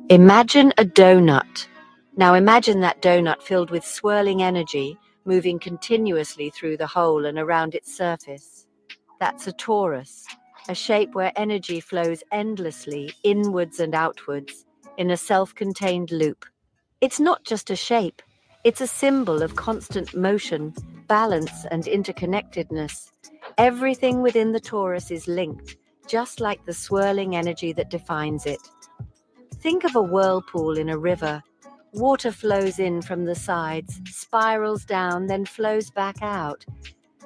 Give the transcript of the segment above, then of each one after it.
Imagine a donut. Now imagine that donut filled with swirling energy, moving continuously through the hole and around its surface. That's a torus, a shape where energy flows endlessly, inwards and outwards, in a self-contained loop. It's not just a shape, it's a symbol of constant motion, balance, and interconnectedness. Everything within the torus is linked, just like the swirling energy that defines it. Think of a whirlpool in a river. Water flows in from the sides, spirals down, then flows back out.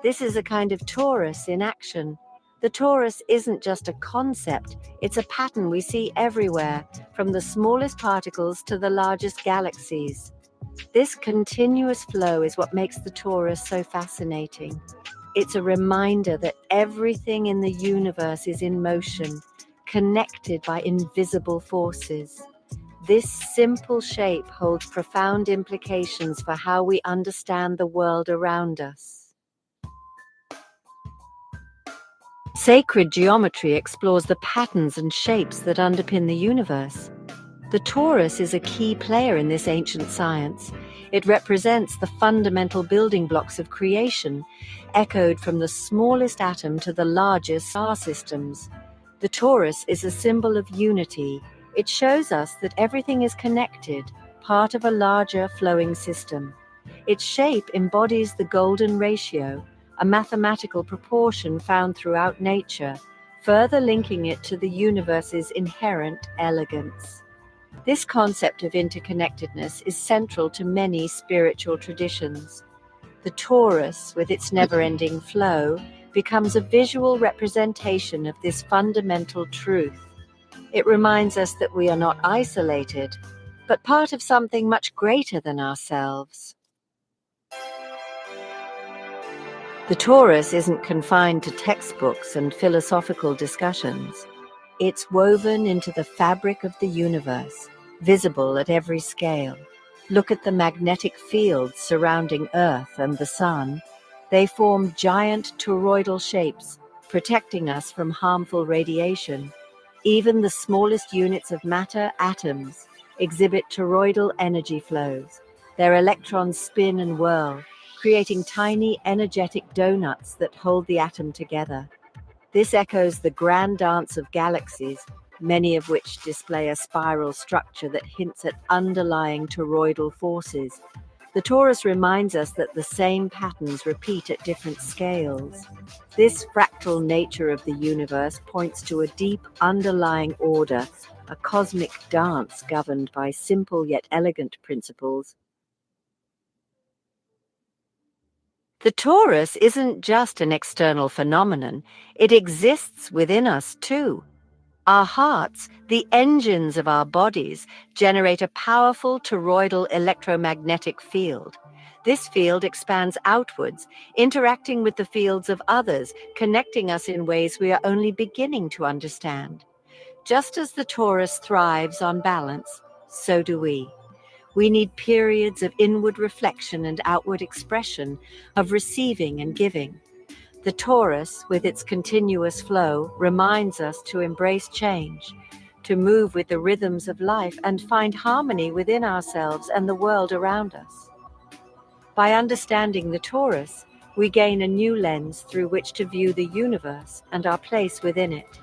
This is a kind of torus in action. The torus isn't just a concept, it's a pattern we see everywhere, from the smallest particles to the largest galaxies. This continuous flow is what makes the torus so fascinating. It's a reminder that everything in the universe is in motion, connected by invisible forces. This simple shape holds profound implications for how we understand the world around us. Sacred geometry explores the patterns and shapes that underpin the universe. The torus is a key player in this ancient science. It represents the fundamental building blocks of creation, echoed from the smallest atom to the largest star systems. The torus is a symbol of unity. It shows us that everything is connected, part of a larger flowing system. Its shape embodies the golden ratio, a mathematical proportion found throughout nature, further linking it to the universe's inherent elegance. This concept of interconnectedness is central to many spiritual traditions. The torus, with its never-ending flow, becomes a visual representation of this fundamental truth. It reminds us that we are not isolated, but part of something much greater than ourselves. The torus isn't confined to textbooks and philosophical discussions. It's woven into the fabric of the universe, visible at every scale. Look at the magnetic fields surrounding Earth and the Sun. They form giant toroidal shapes, protecting us from harmful radiation. Even the smallest units of matter, atoms, exhibit toroidal energy flows. Their electrons spin and whirl, creating tiny energetic donuts that hold the atom together. This echoes the grand dance of galaxies, many of which display a spiral structure that hints at underlying toroidal forces. The torus reminds us that the same patterns repeat at different scales. This fractal nature of the universe points to a deep underlying order, a cosmic dance governed by simple yet elegant principles. The torus isn't just an external phenomenon, it exists within us too. Our hearts, the engines of our bodies, generate a powerful toroidal electromagnetic field. This field expands outwards, interacting with the fields of others, connecting us in ways we are only beginning to understand. Just as the torus thrives on balance, so do we. We need periods of inward reflection and outward expression, of receiving and giving. The torus, with its continuous flow, reminds us to embrace change, to move with the rhythms of life and find harmony within ourselves and the world around us. By understanding the torus, we gain a new lens through which to view the universe and our place within it.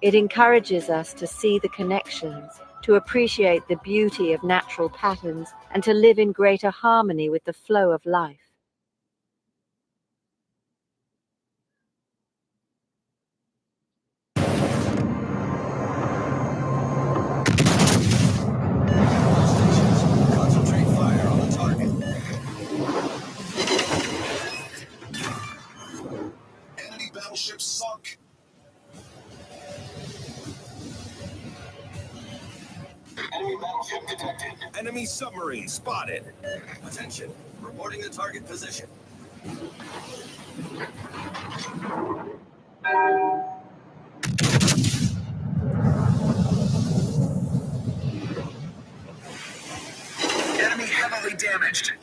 It encourages us to see the connections, to appreciate the beauty of natural patterns, and to live in greater harmony with the flow of life. Concentrate fire on the target. Enemy battleship sunk. Enemy battleship detected. Enemy submarine spotted. Attention, reporting the target position. Enemy heavily damaged.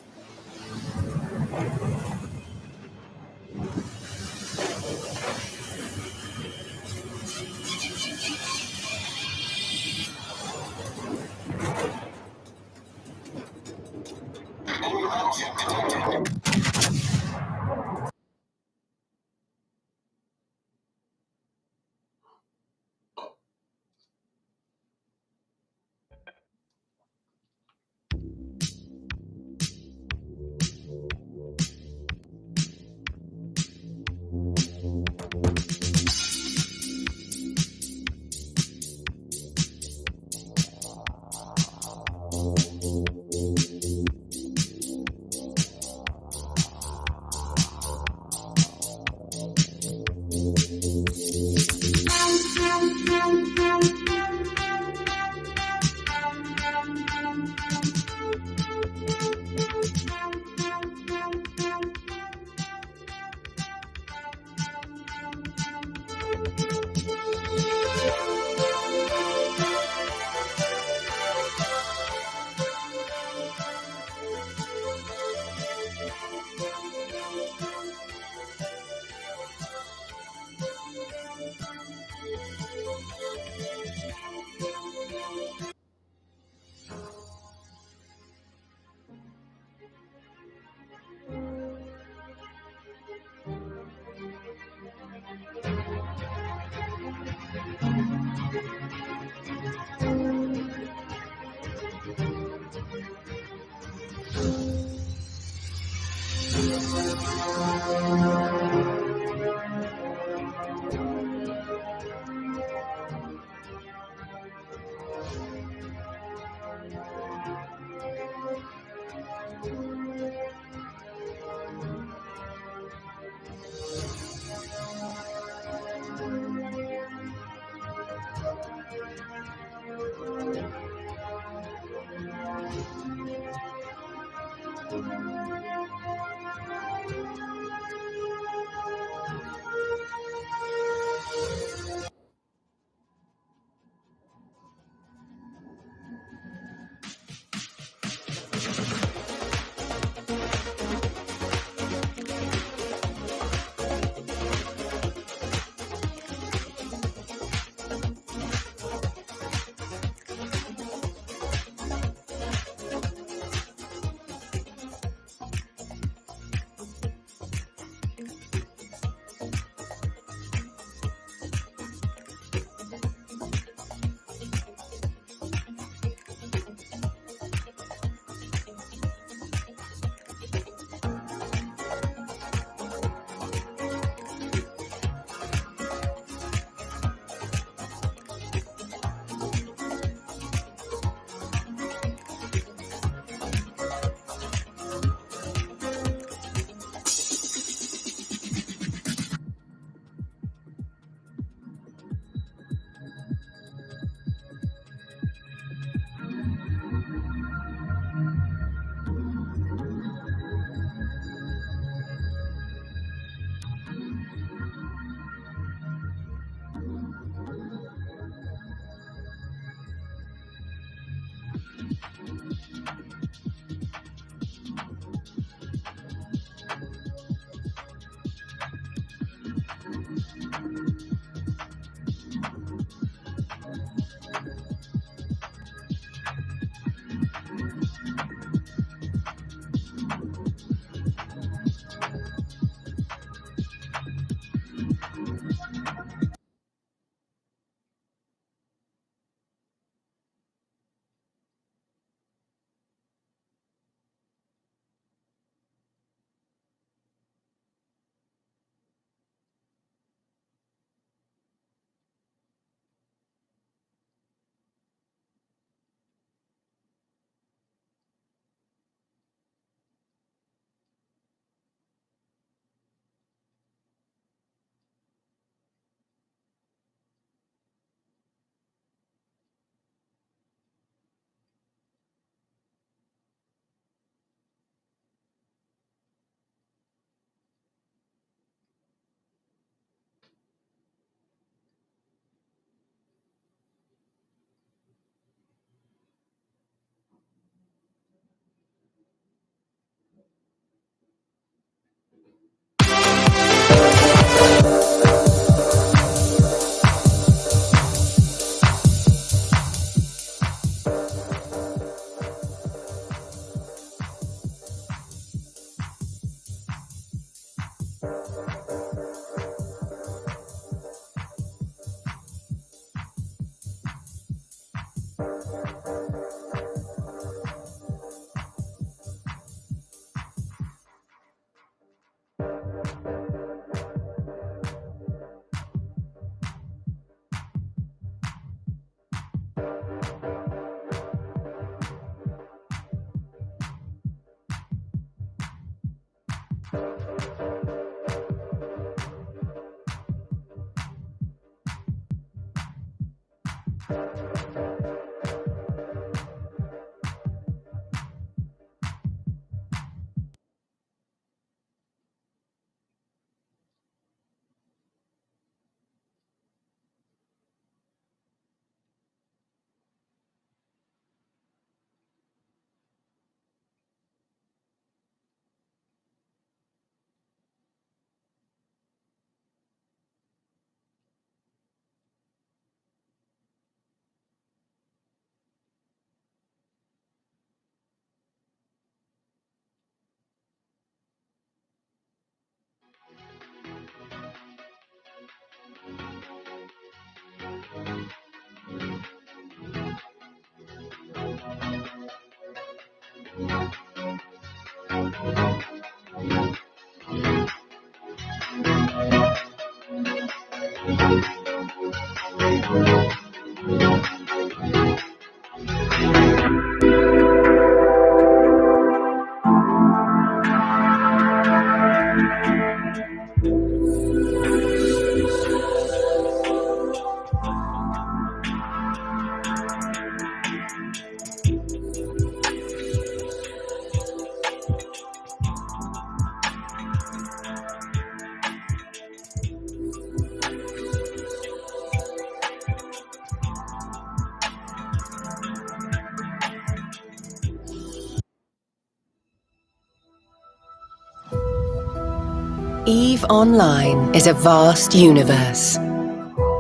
EVE Online is a vast universe,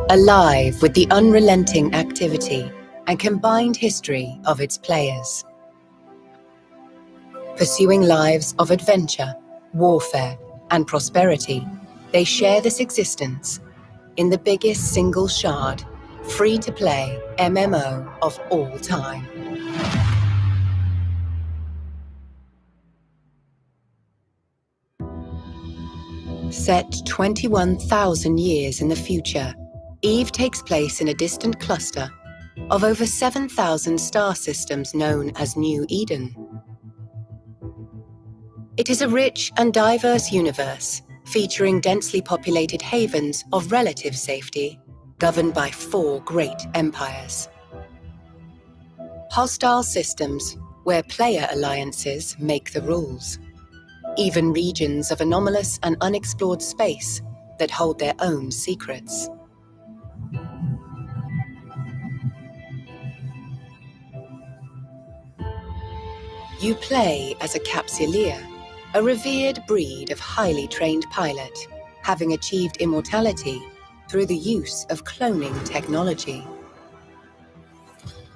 alive with the unrelenting activity and combined history of its players. Pursuing lives of adventure, warfare, and prosperity, they share this existence in the biggest single shard, free-to-play MMO of all time. Set 21,000 years in the future, EVE takes place in a distant cluster of over 7,000 star systems known as New Eden. It is a rich and diverse universe, featuring densely populated havens of relative safety, governed by 4 great empires. Hostile systems, where player alliances make the rules. Even regions of anomalous and unexplored space that hold their own secrets. You play as a capsuleer, a revered breed of highly trained pilot, having achieved immortality through the use of cloning technology.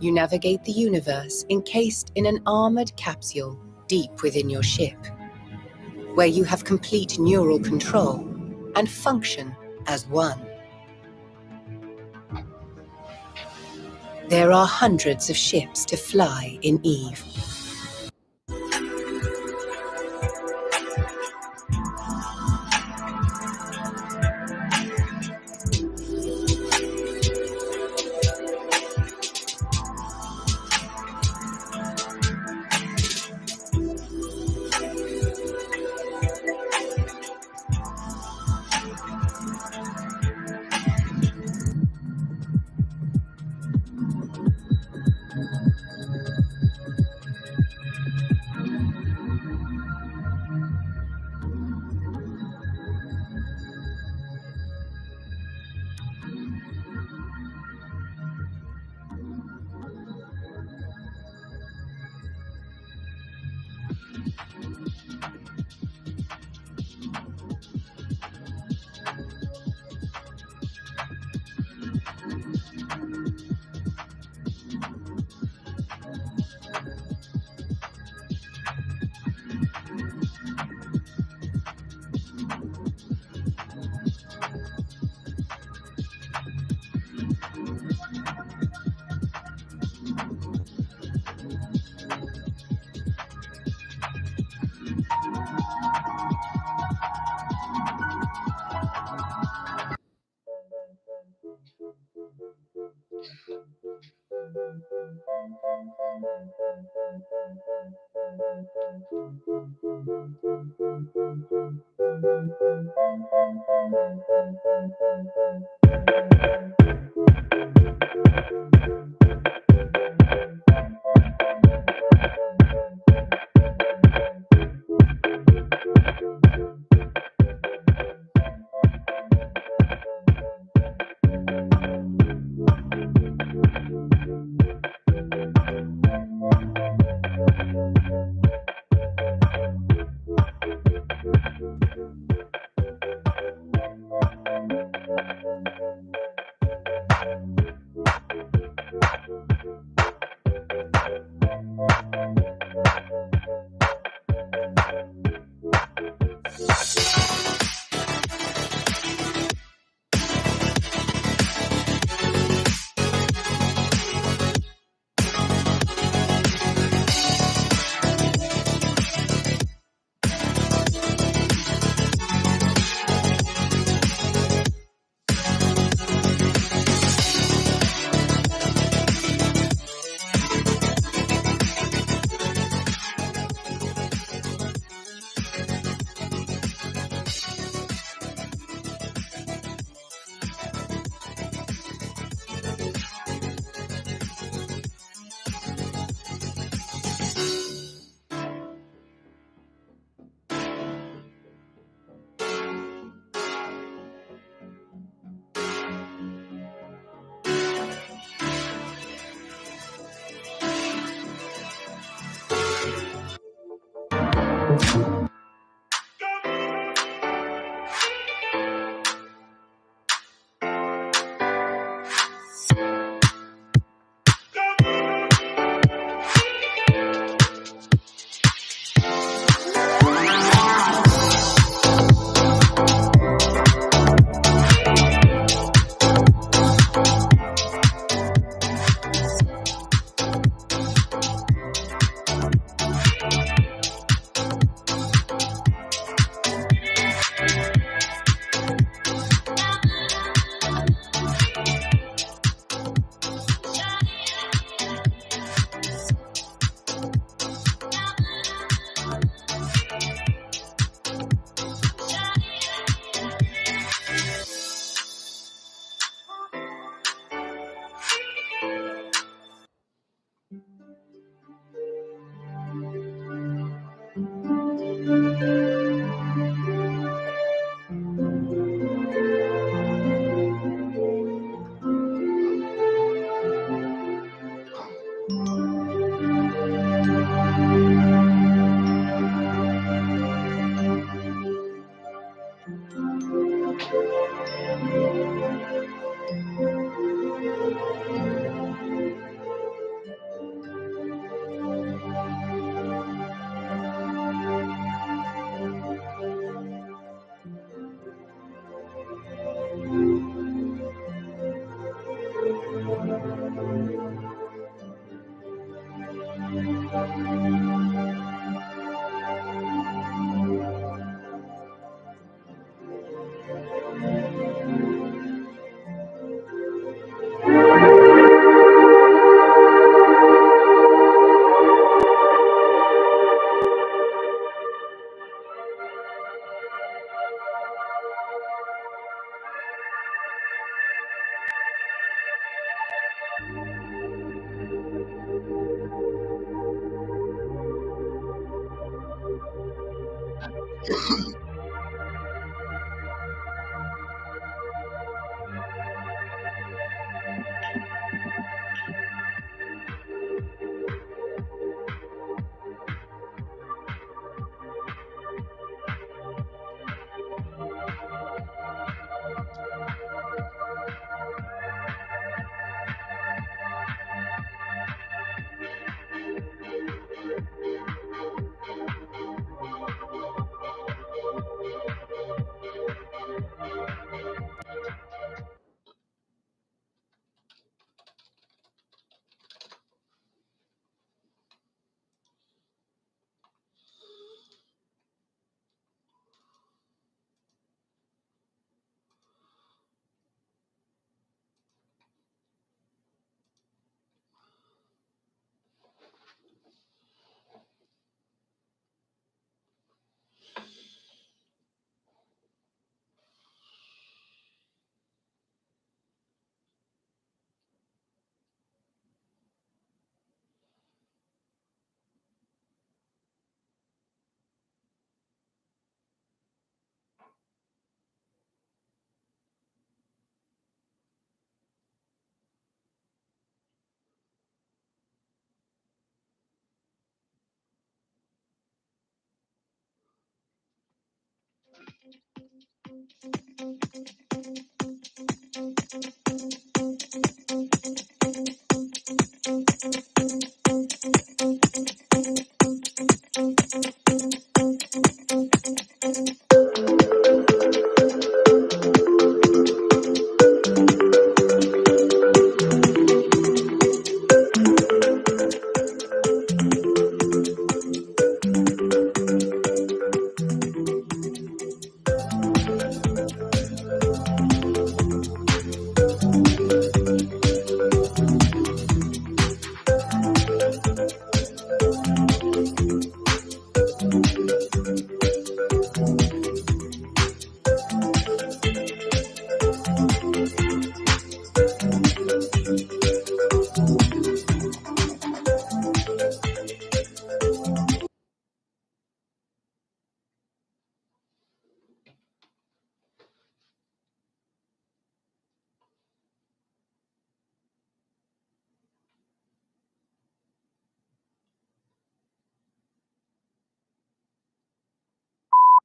You navigate the universe encased in an armored capsule deep within your ship, where you have complete neural control and function as one. There are hundreds of ships to fly in EVE.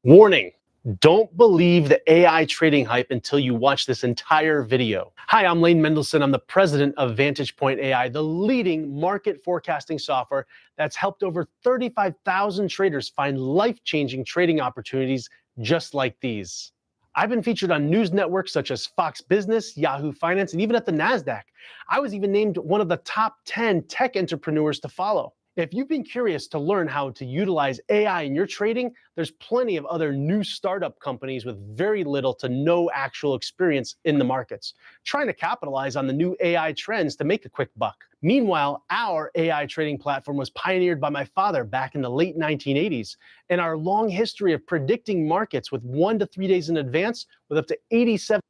Warning, don't believe the AI trading hype until you watch this entire video. Hi, I'm Lane Mendelsohn. I'm the president of Vantage Point AI, the leading market forecasting software that's helped over 35,000 traders find life-changing trading opportunities just like these. I've been featured on news networks such as Fox Business, Yahoo Finance, and even at the NASDAQ. I was even named one of the top 10 tech entrepreneurs to follow. If you've been curious to learn how to utilize AI in your trading, there's plenty of other new startup companies with very little to no actual experience in the markets, trying to capitalize on the new AI trends to make a quick buck. Meanwhile, our AI trading platform was pioneered by my father back in the late 1980s, and our long history of predicting markets with 1 to 3 days in advance with up to 87.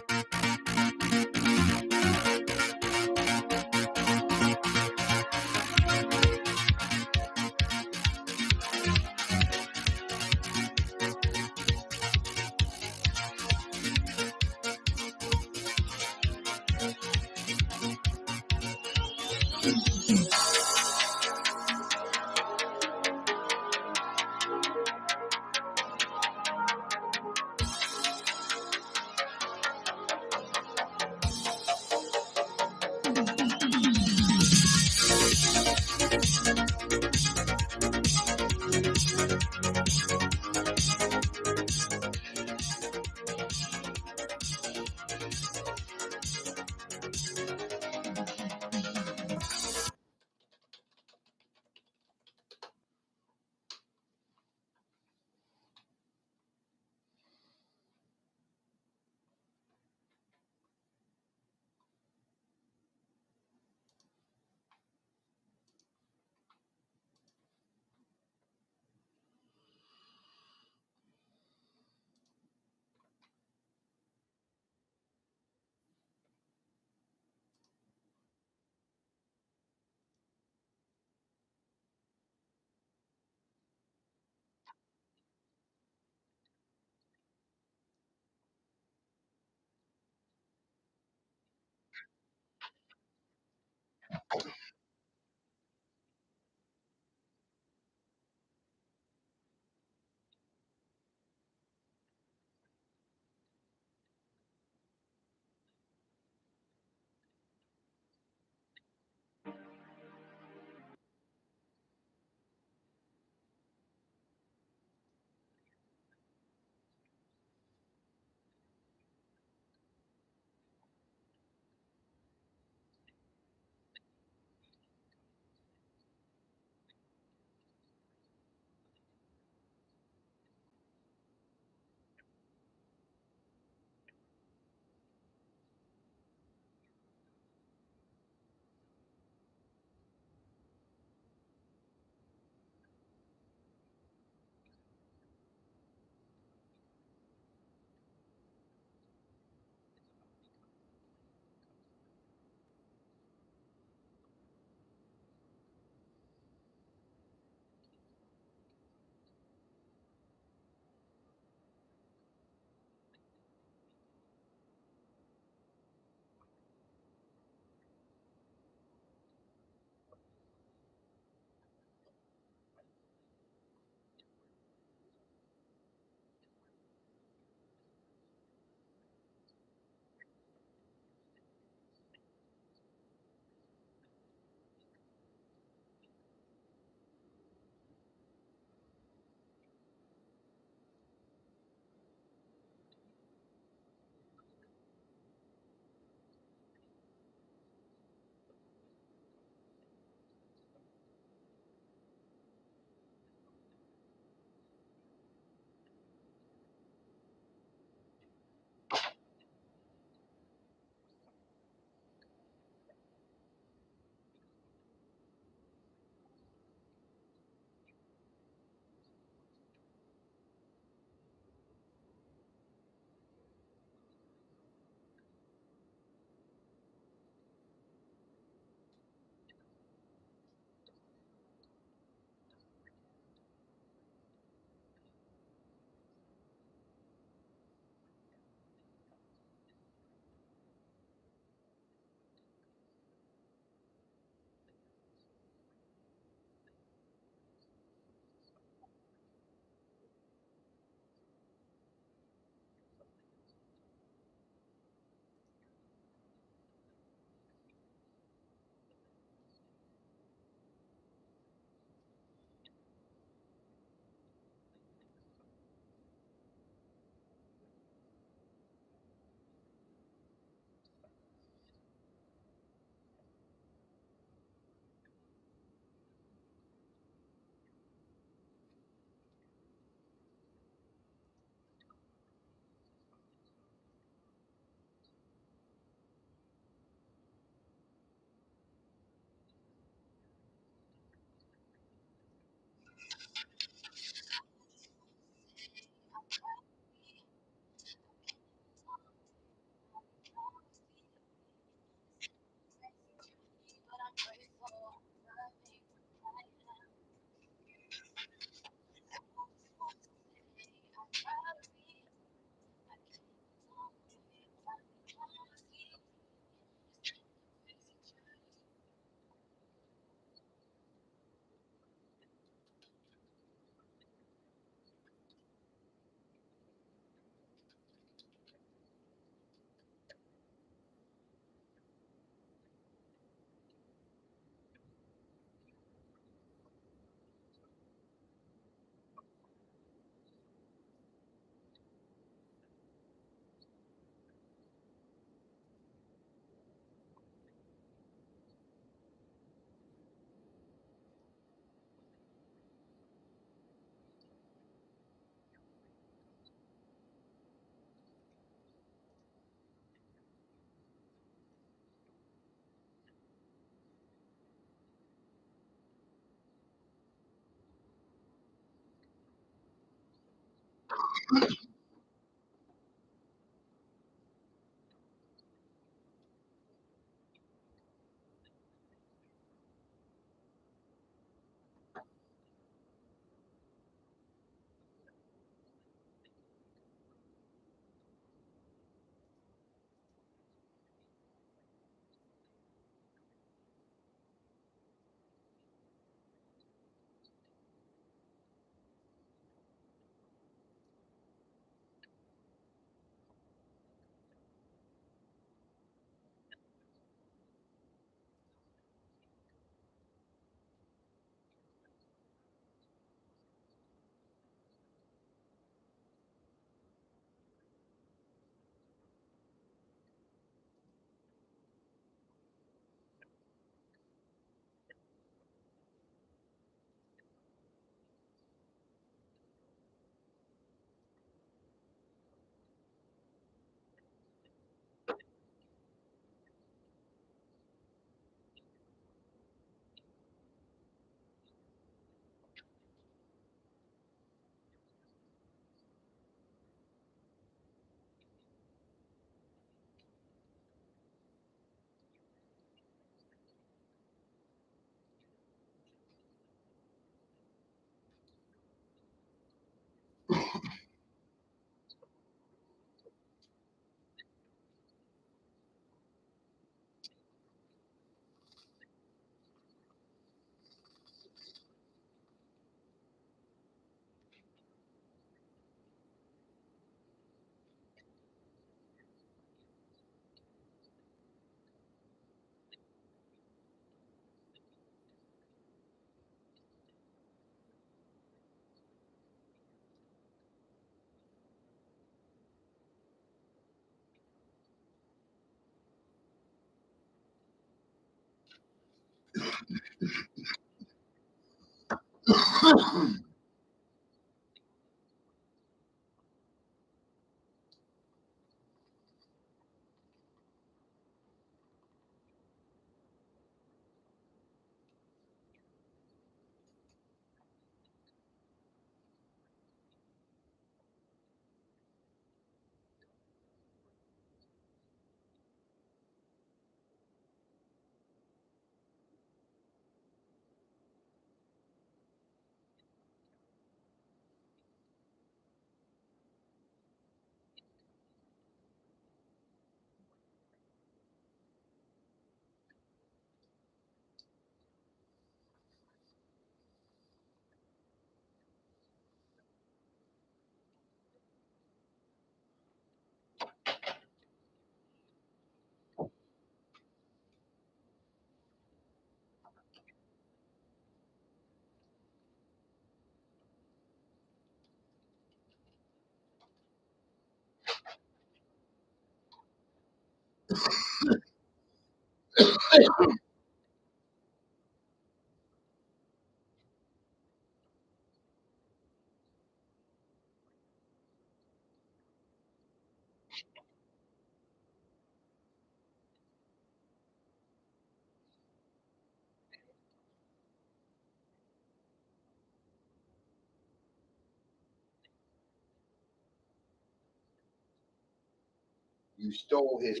You stole his.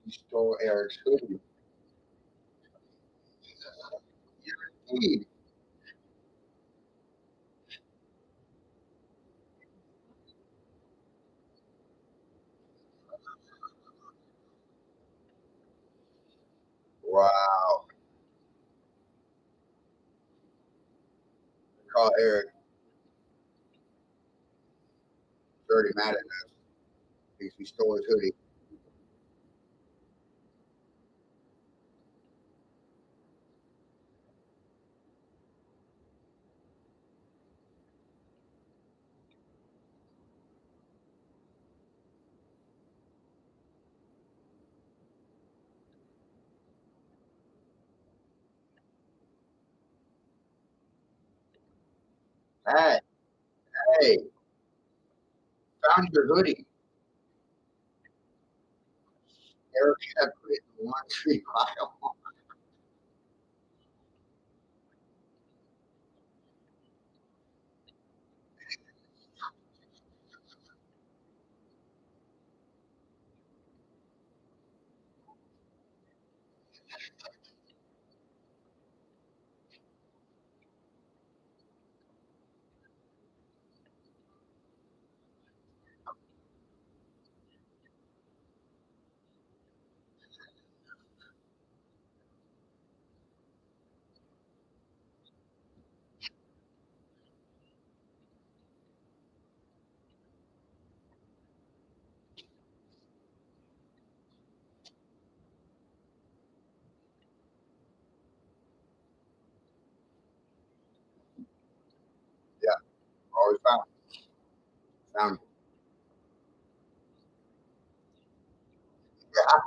You stole Eric's hoodie. Indeed. Wow. Call Eric. He's already mad at us because we stole his hoodie. Hey, hey, found your hoodie. Eric had put it in one tree pile. Yeah, always found it. Yeah,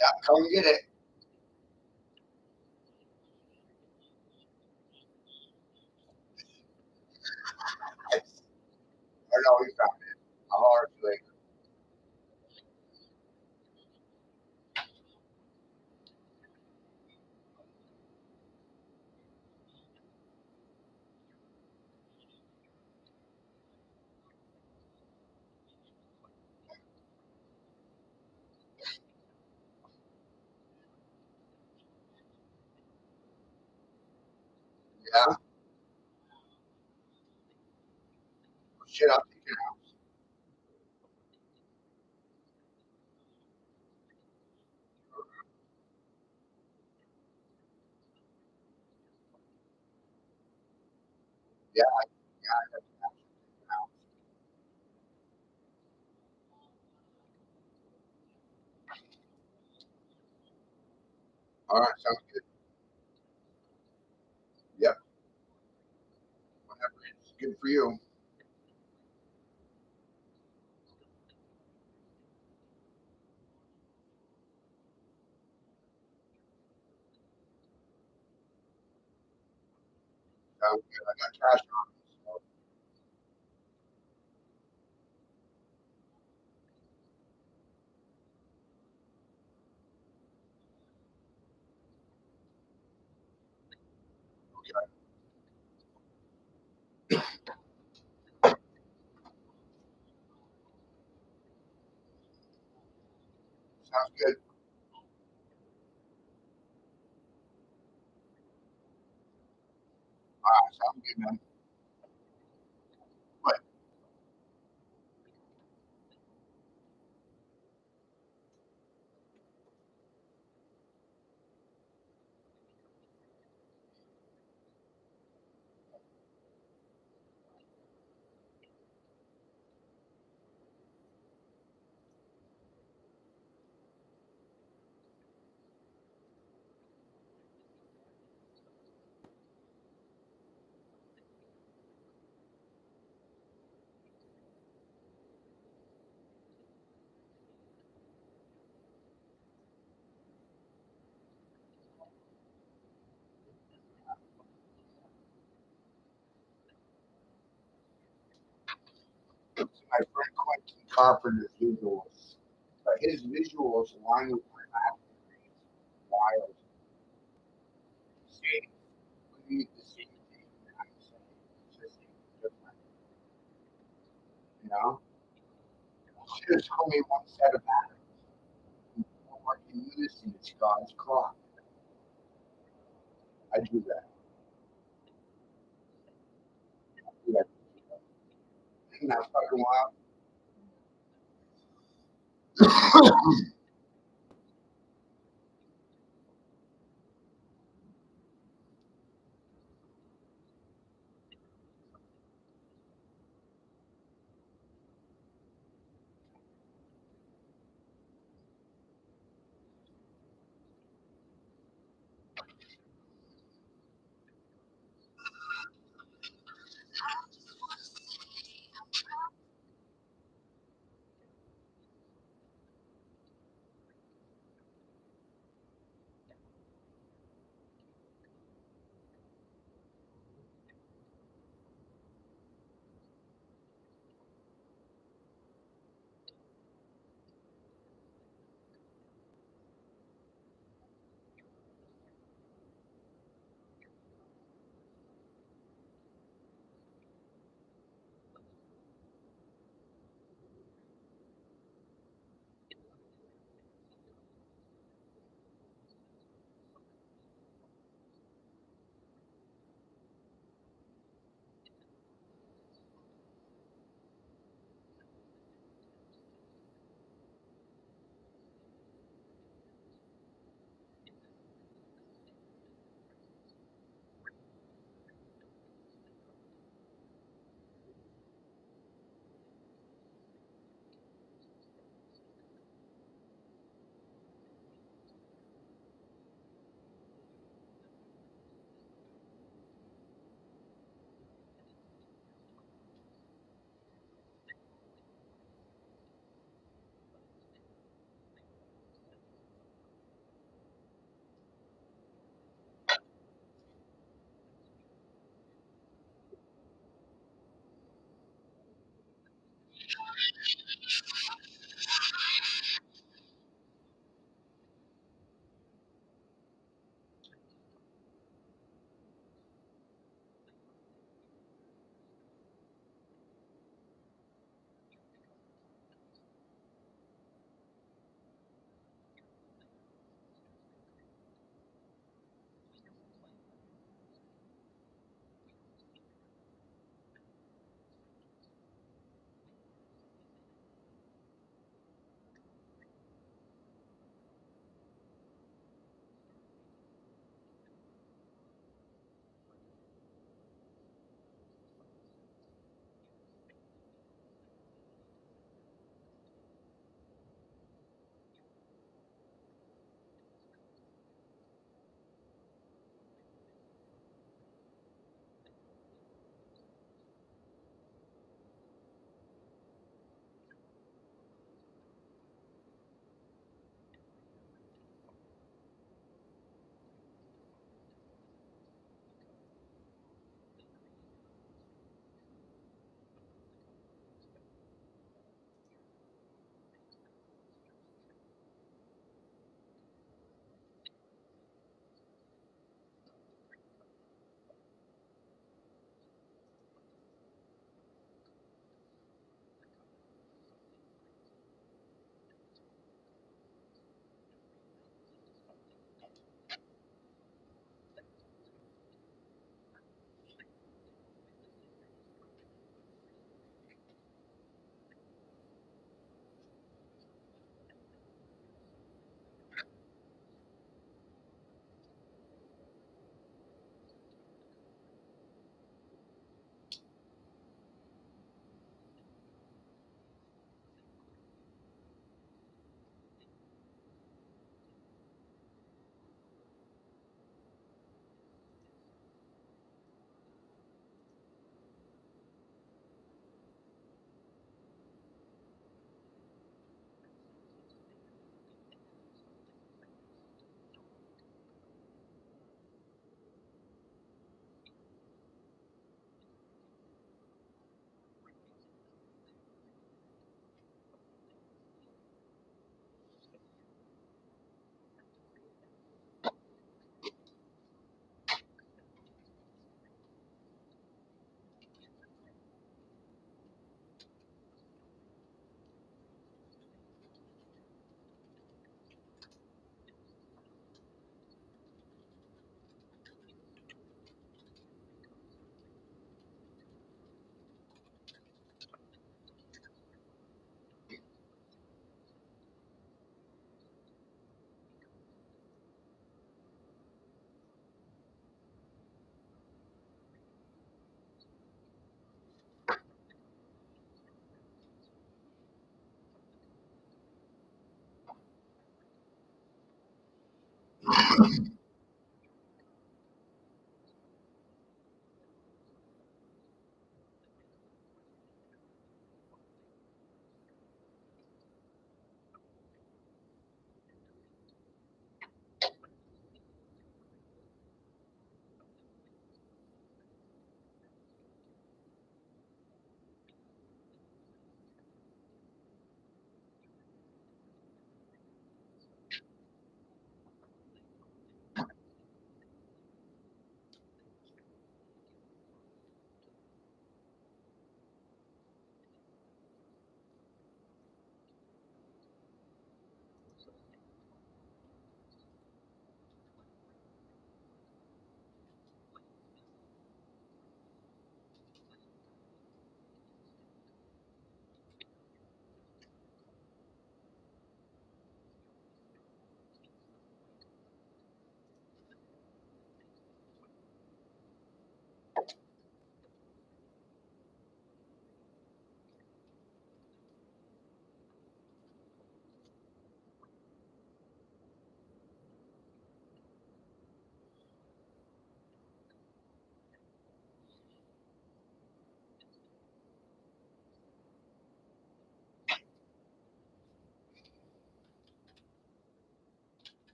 yeah, come get it. I know he found it. A hard later. Yeah, shit, I'm thinking out. Yeah, yeah, that's out. All right, sounds good. Yep, whatever it's good for you. Sounds good. I got cash on me. So, okay, sounds good. All right, sounds good, man. But my friend Quentin Carpenter's visuals, but his visuals align with my math degrees. Wild. See, we need the same thing. I'm saying, it's just different. You know, should have told me one set of math. Working unison, it's God's clock. I do that. I do that. Isn't that fucking wild?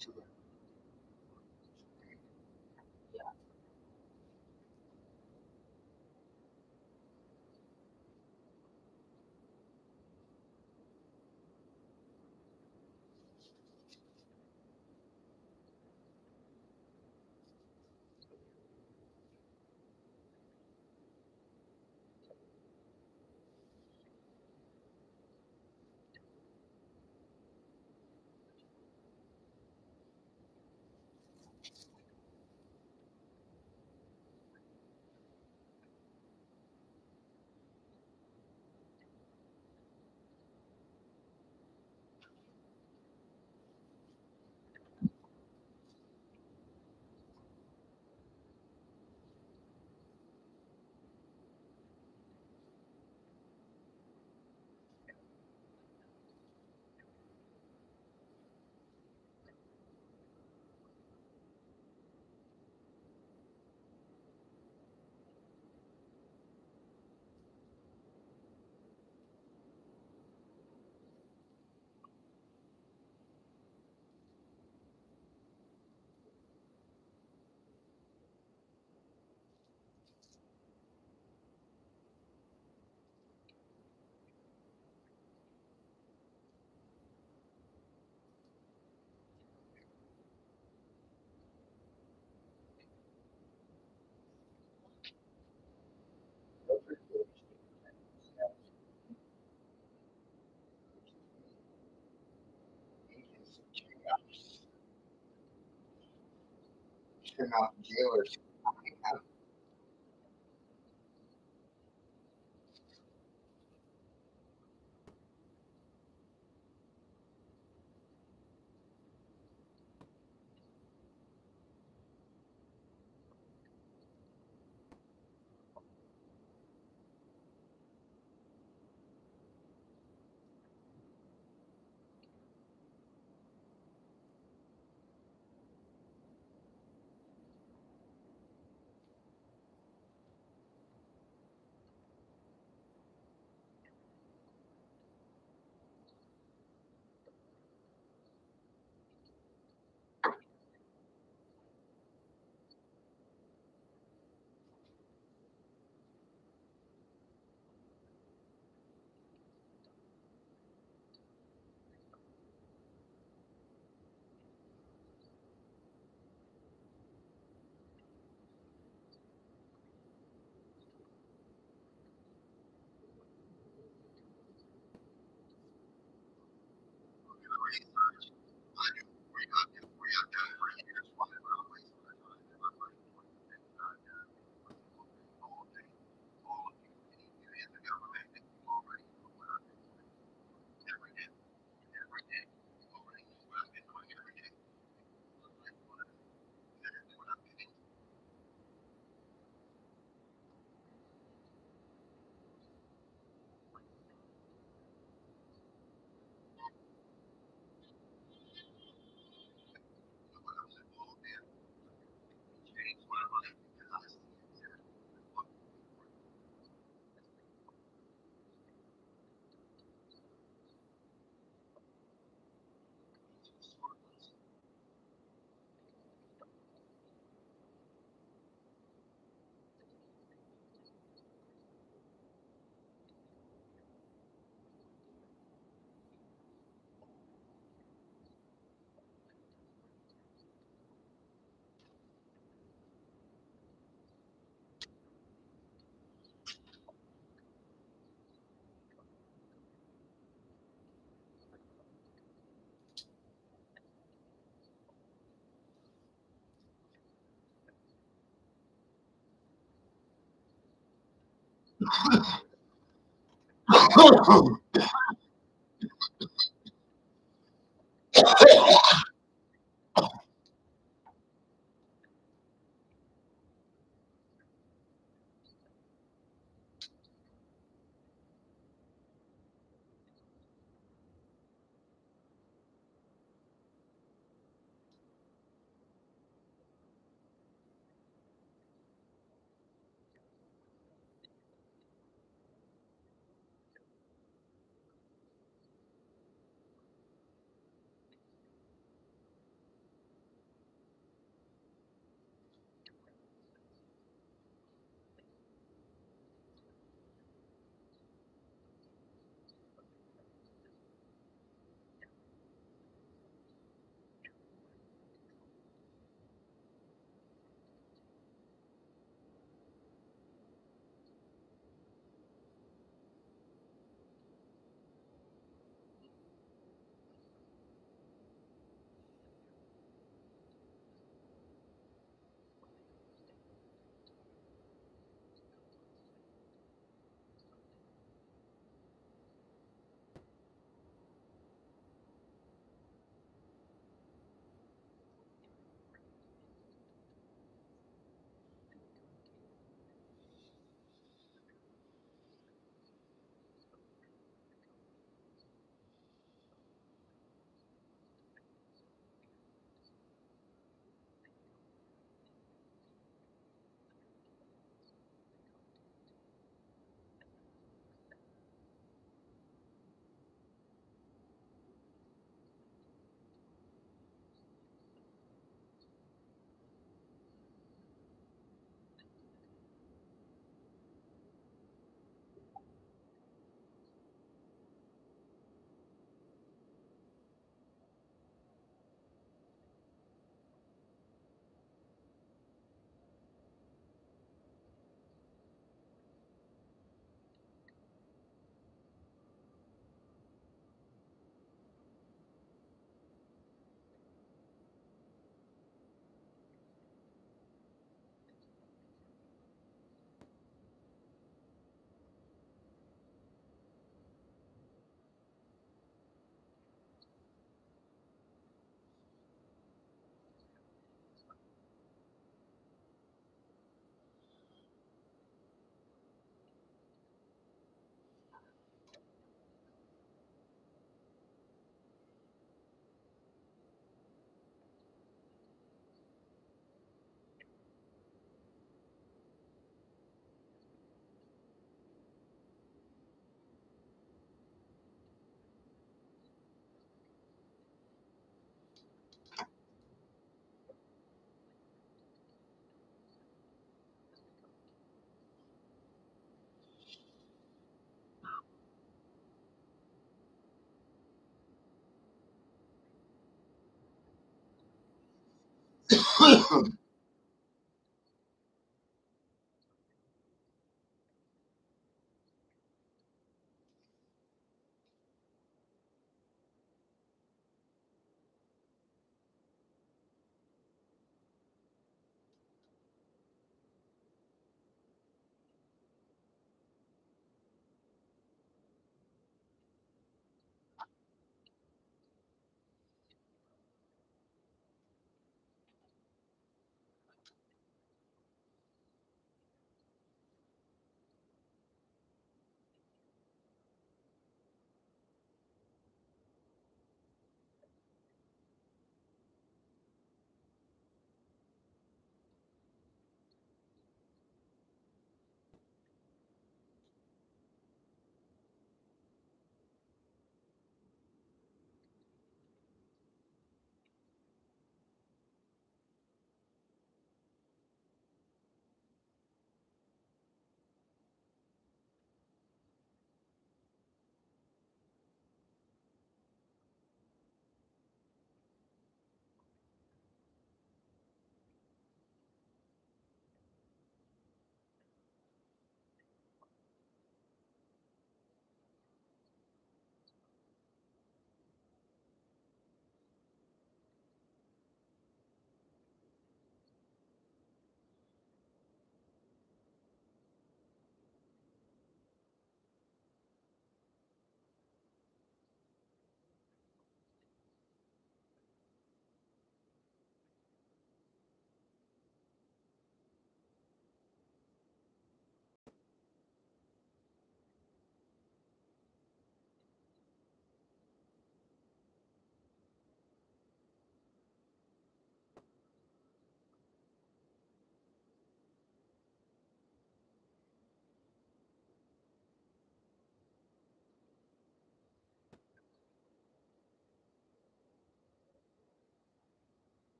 to the chaos. Jailers.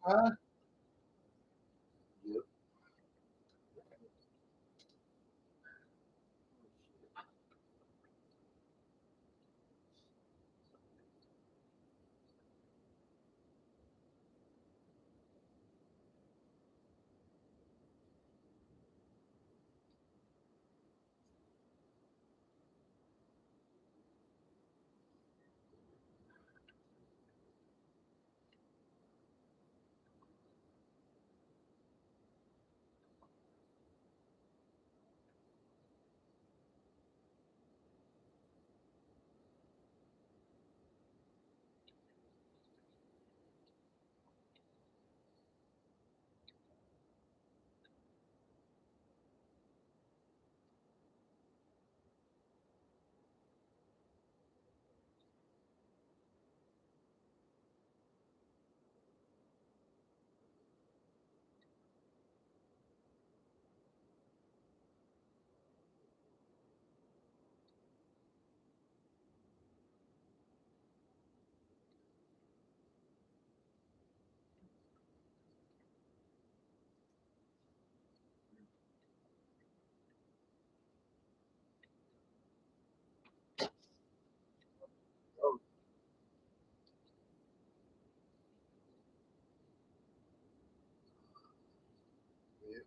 Huh? Yep. Oh, yeah.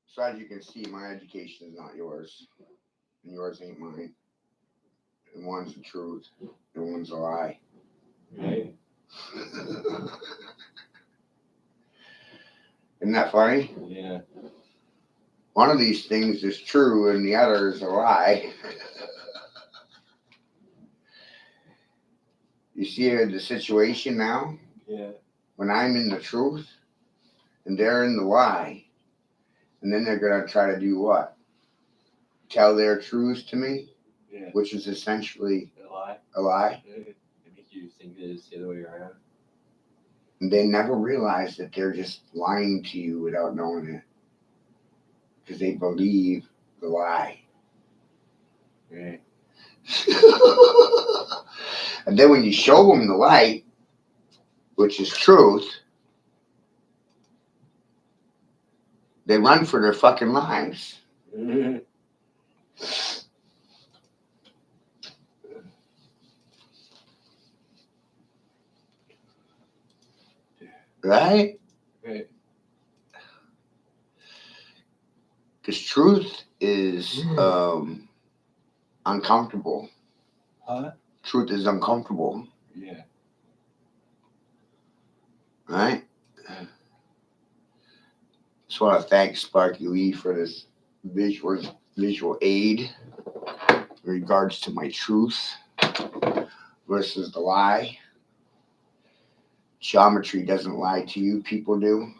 So as you can see, my education is not yours, and yours ain't mine. And one's the truth, and one's a lie. Right. Isn't that funny? Yeah. One of these things is true, and the other is a lie. You see the situation now? Yeah. When I'm in the truth, and they're in the lie, and then they're going to try to do what? Tell their truths to me? Yeah. Which is essentially A lie. a lie. It makes you think that it's the other way around. And they never realize that they're just lying to you without knowing it. Because they believe the lie. Right. And then when you show them the light, which is truth, they run for their fucking lives. Right? Right. Because truth is uncomfortable. Huh? Truth is uncomfortable. Yeah. Right? Just want to thank Sparky Lee for this visual aid in regards to my truth versus the lie. Geometry doesn't lie to you, people do.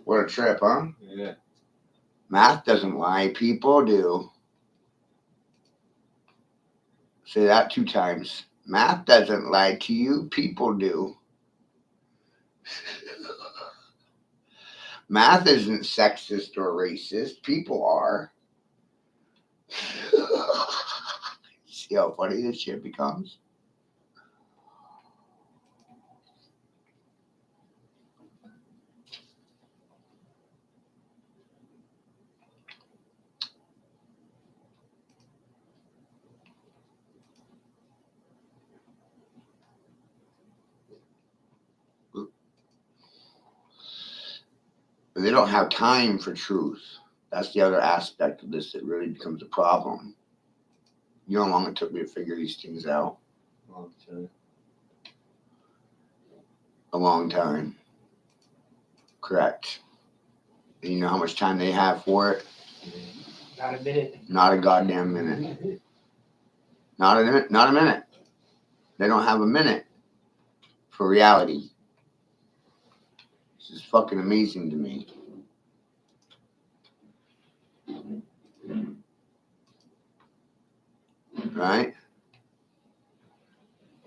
What a trip, huh? Yeah. Math doesn't lie, people do. Say that 2 times. Math doesn't lie to you, people do. Math isn't sexist or racist, people are. See how funny this shit becomes? But they don't have time for truth. That's the other aspect of this that really becomes a problem. You know how long it took me to figure these things out? Long time. A long time. Correct. And you know how much time they have for it? Not a minute. Not a goddamn minute. Not a minute. Not a minute. They don't have a minute for reality. This is fucking amazing to me. Right?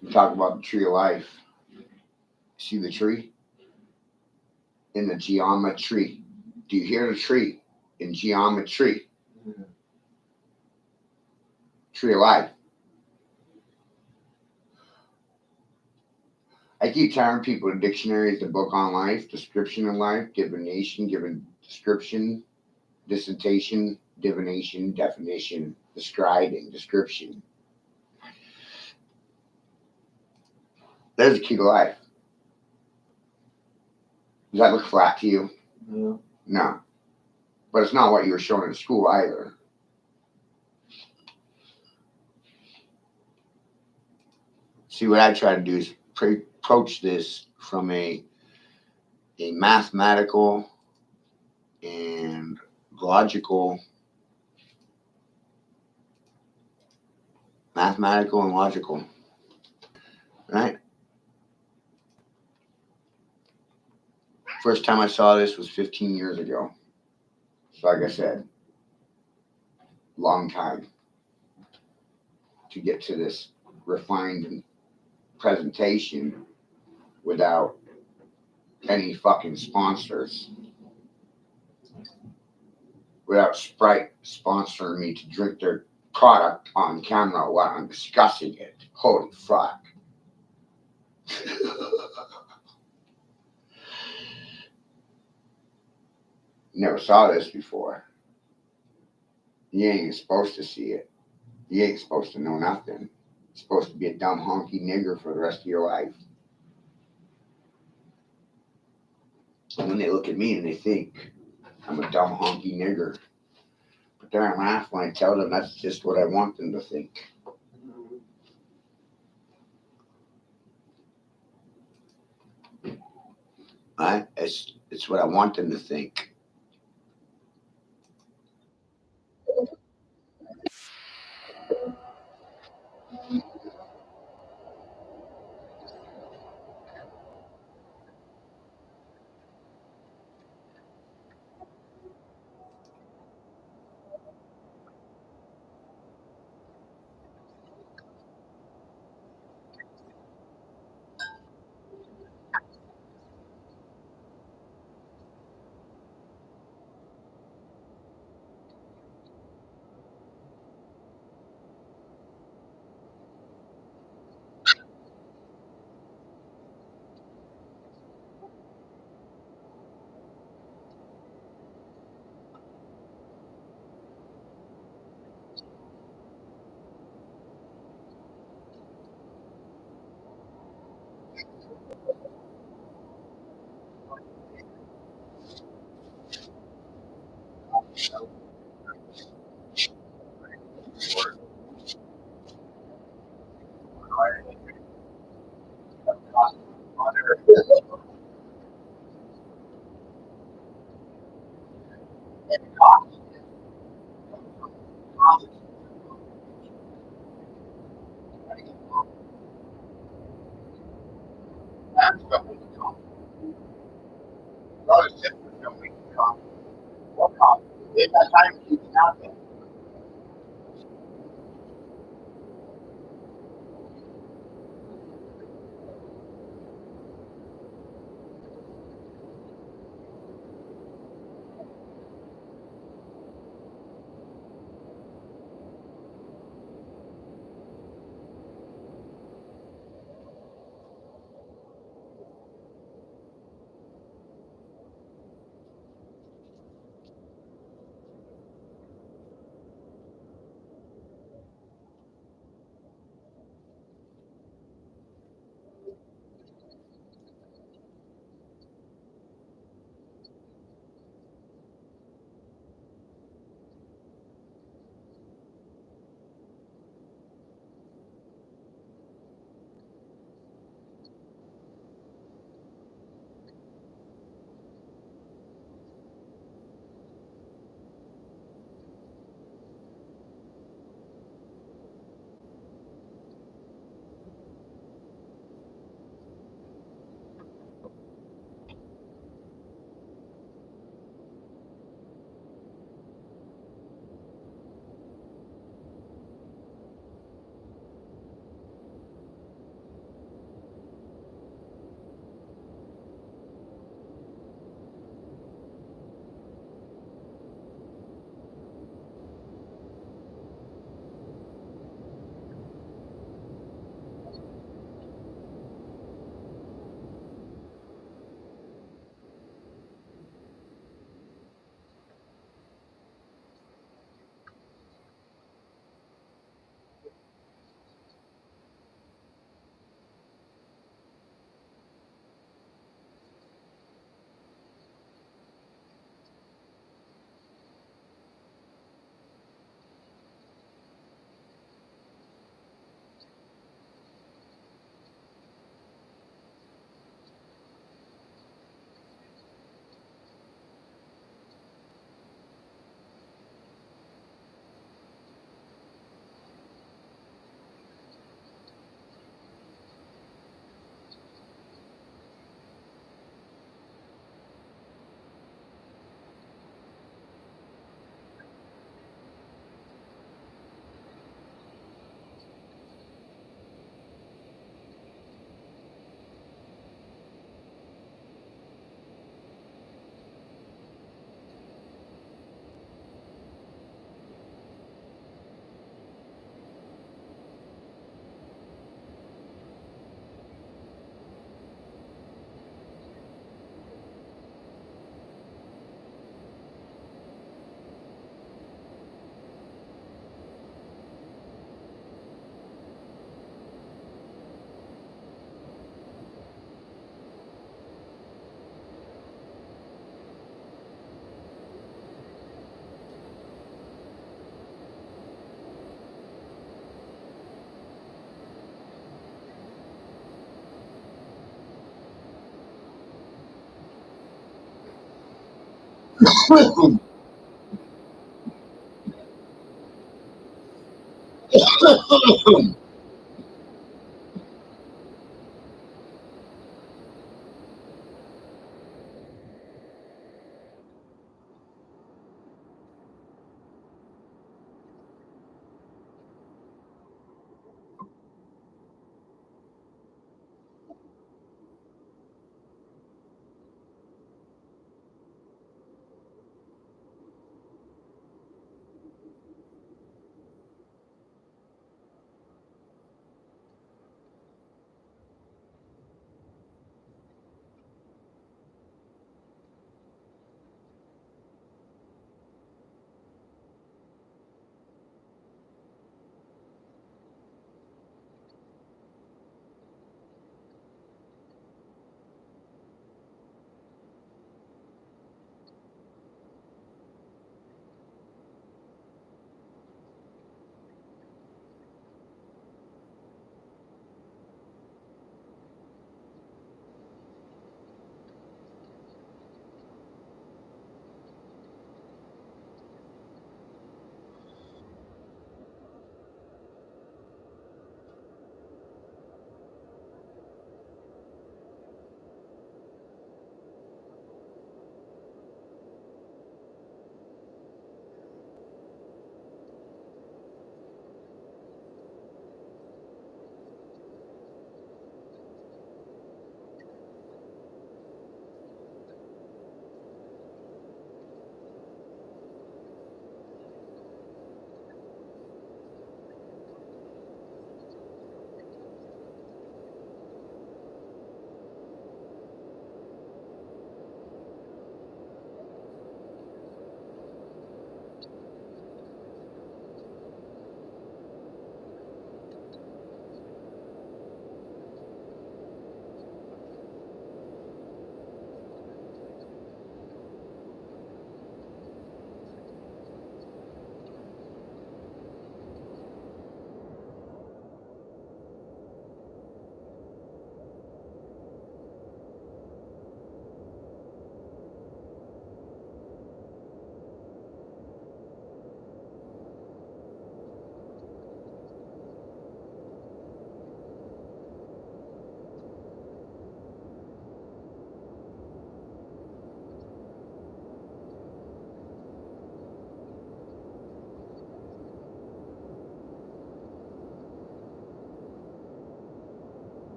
We talk about the tree of life. See the tree? In the geometry. Do you hear the tree? In geometry. Tree of life. I keep telling people the dictionary is the book on life, description of life, divination, given description, dissertation, divination, definition, describing, description. There's the key to life. Does that look flat to you? No. No. But it's not what you were shown in school either. See, what I try to do is approach this from a mathematical and logical, right? First time I saw this was 15 years ago. So like I said, long time to get to this refined presentation without any fucking sponsors. Without Sprite sponsoring me to drink their product on camera while I'm discussing it. Holy fuck. Never saw this before. You ain't supposed to see it. You ain't supposed to know nothing. supposed to be a dumb honky nigger for the rest of your life. And when they look at me and they think I'm a dumb honky nigger, but then I laugh when I tell them that's just what I want them to think. It's what I want them to think.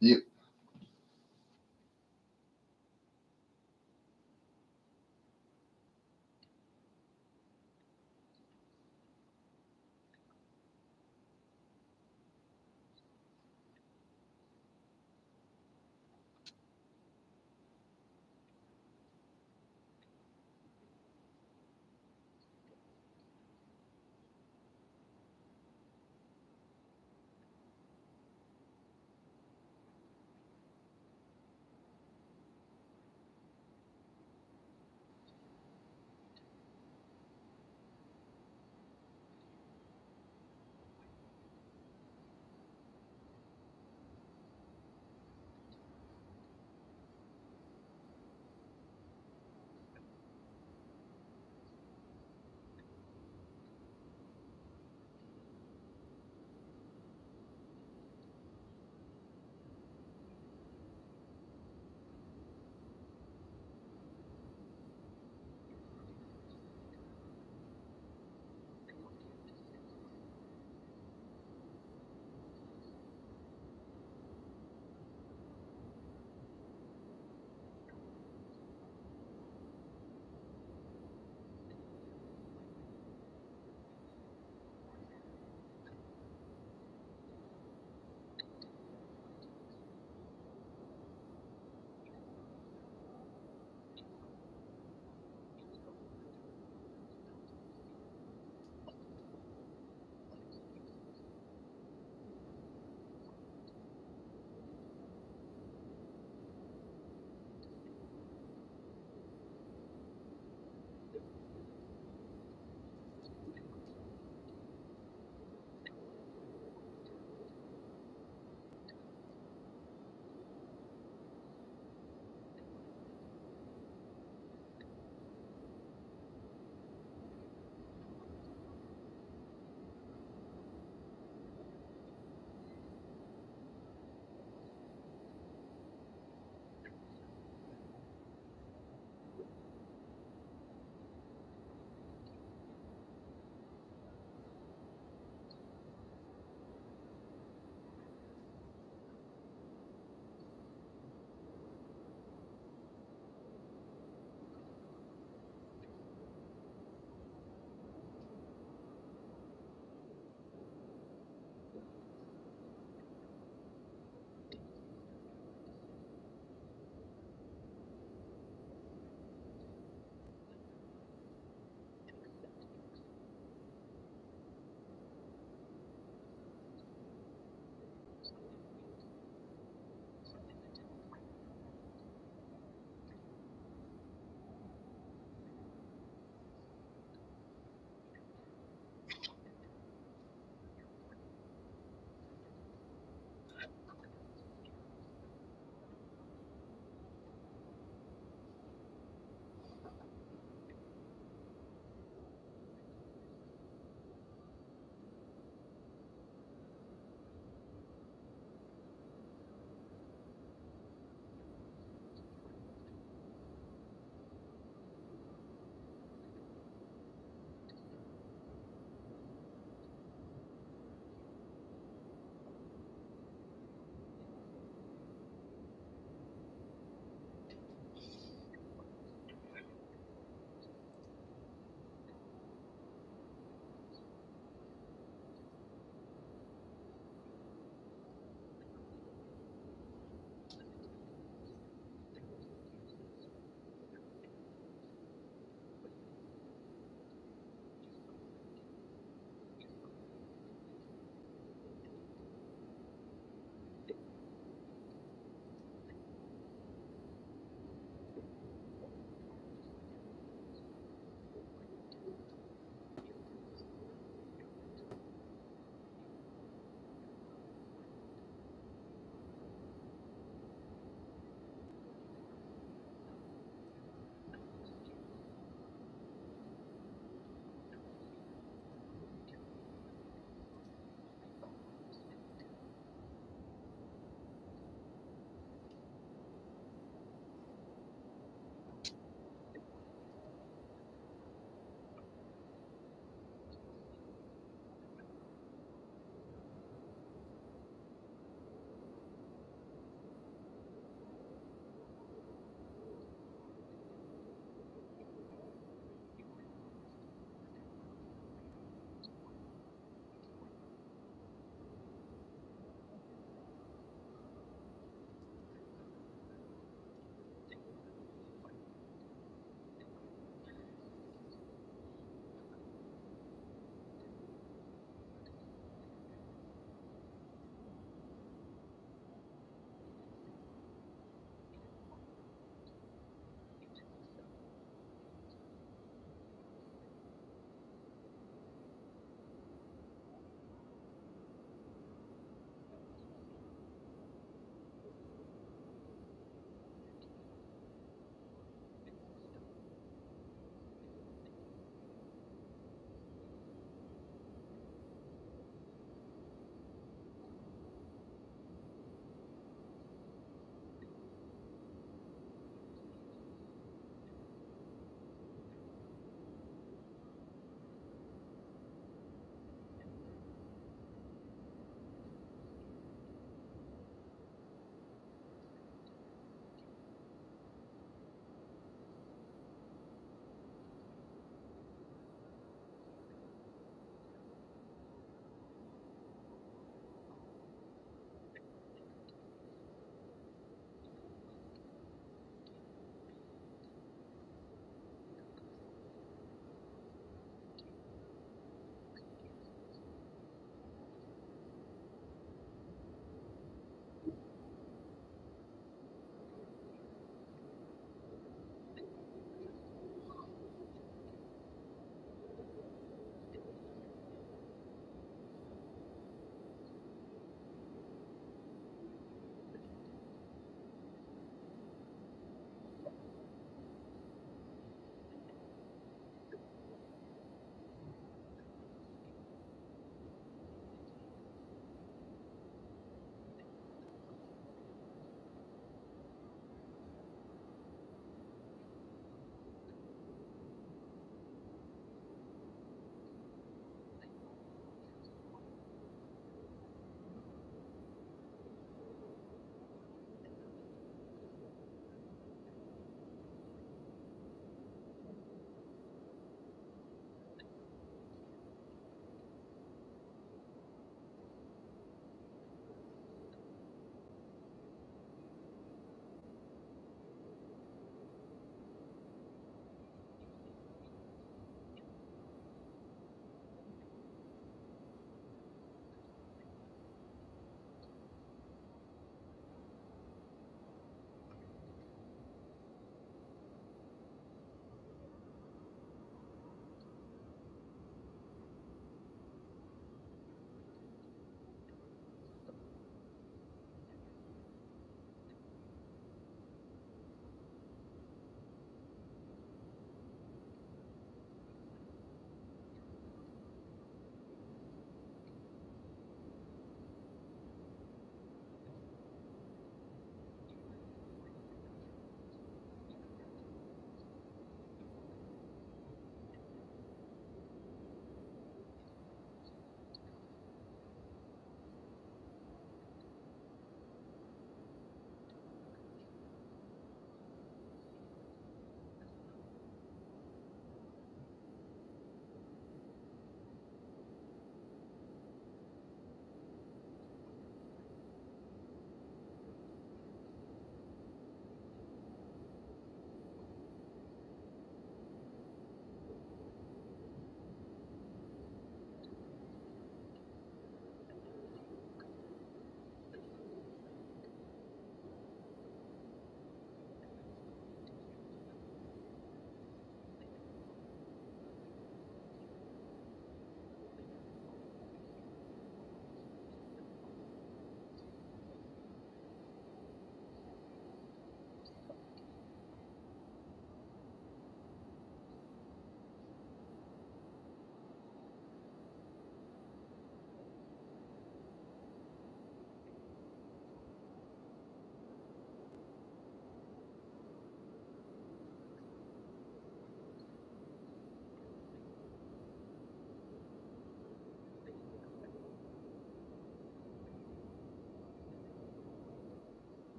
You.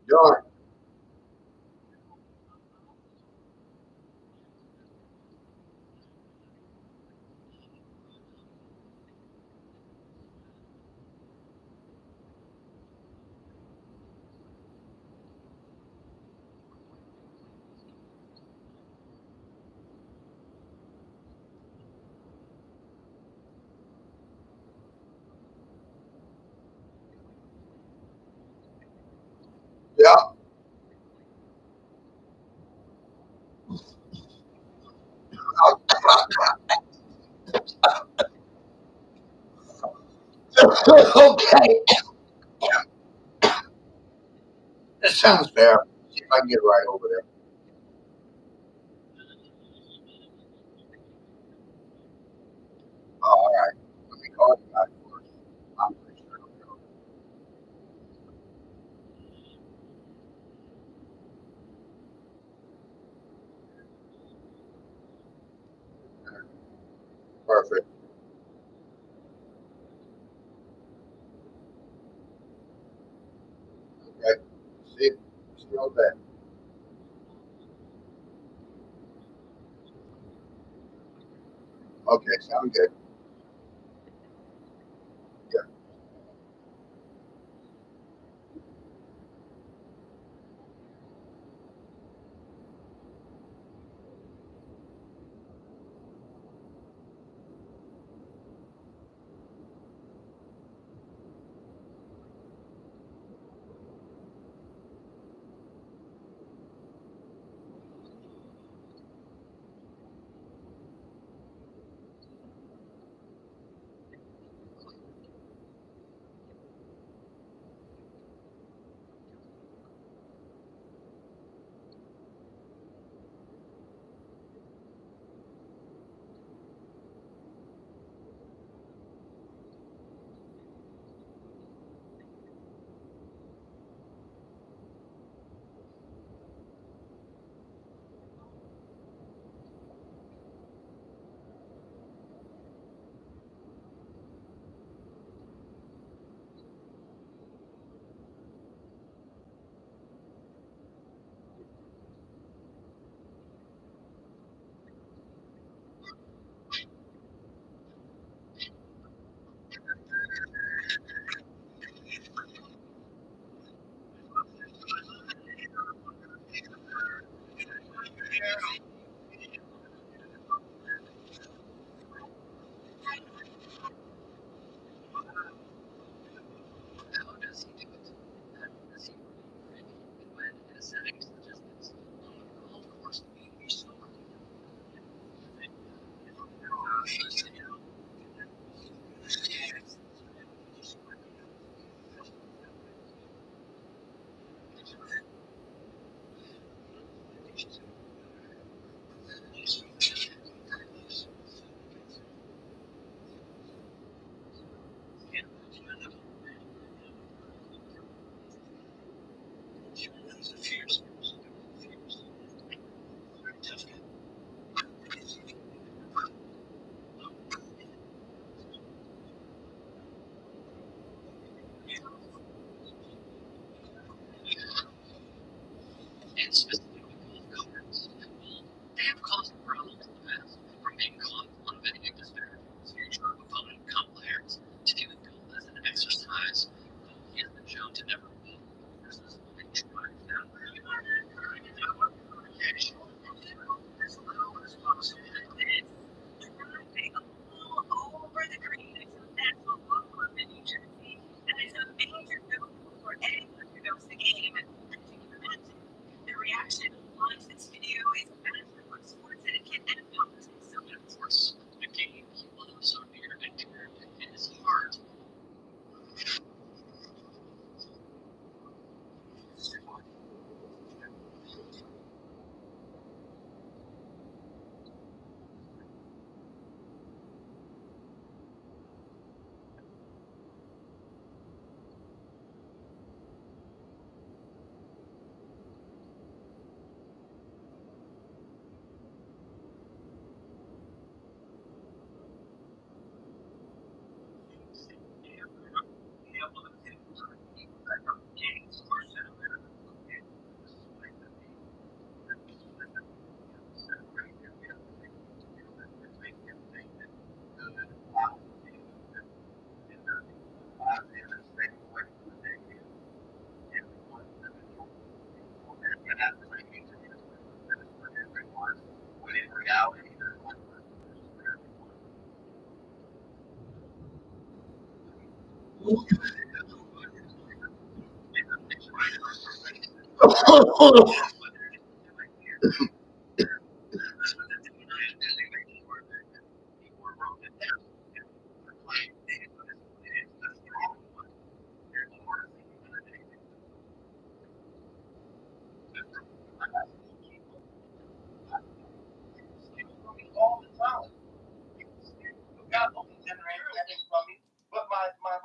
Doing? Yeah. Okay. That sounds fair. See if I can get right over there. All right. Let me call you back first. I'm pretty sure it'll go. Perfect. Okay. See you all day. Okay. Sound good. Yeah.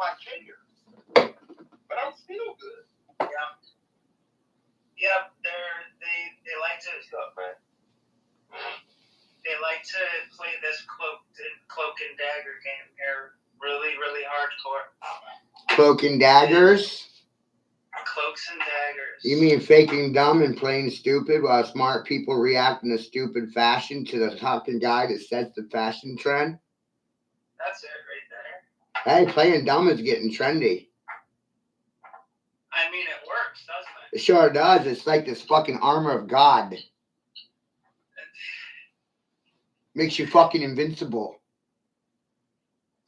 my fingers. But I'm still good. Yeah. Yep, they like to stuff, man. They like to play this cloak and dagger game here. Really, really hardcore. Cloak and daggers? Cloaks and daggers. You mean faking dumb and playing stupid while smart people react in a stupid fashion to the fucking guy that sets the fashion trend? That's it right there. Hey, playing dumb is getting trendy. I mean, it works, doesn't it? It sure does. It's like this fucking armor of God. Makes you fucking invincible.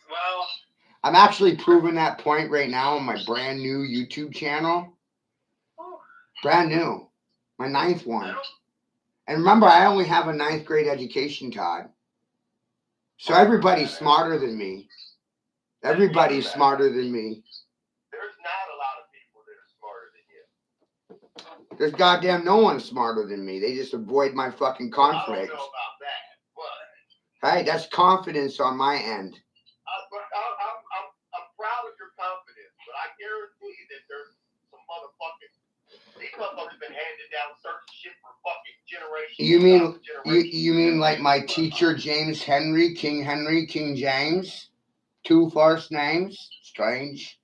Well, I'm actually proving that point right now on my brand new YouTube channel. Brand new. My 9th one. And remember, I only have a 9th grade education, Todd. So everybody's smarter than me. Everybody's smarter than me. There's not a lot of people that are smarter than you. There's goddamn no one smarter than me. They just avoid my fucking conflict. I don't know about that. What? Hey, that's confidence on my end. I'm proud of your confidence, but I guarantee that there's some motherfucking. These motherfuckers been handed down certain shit for fucking generations. You mean like my teacher James Henry, King James? 2 first names? Strange.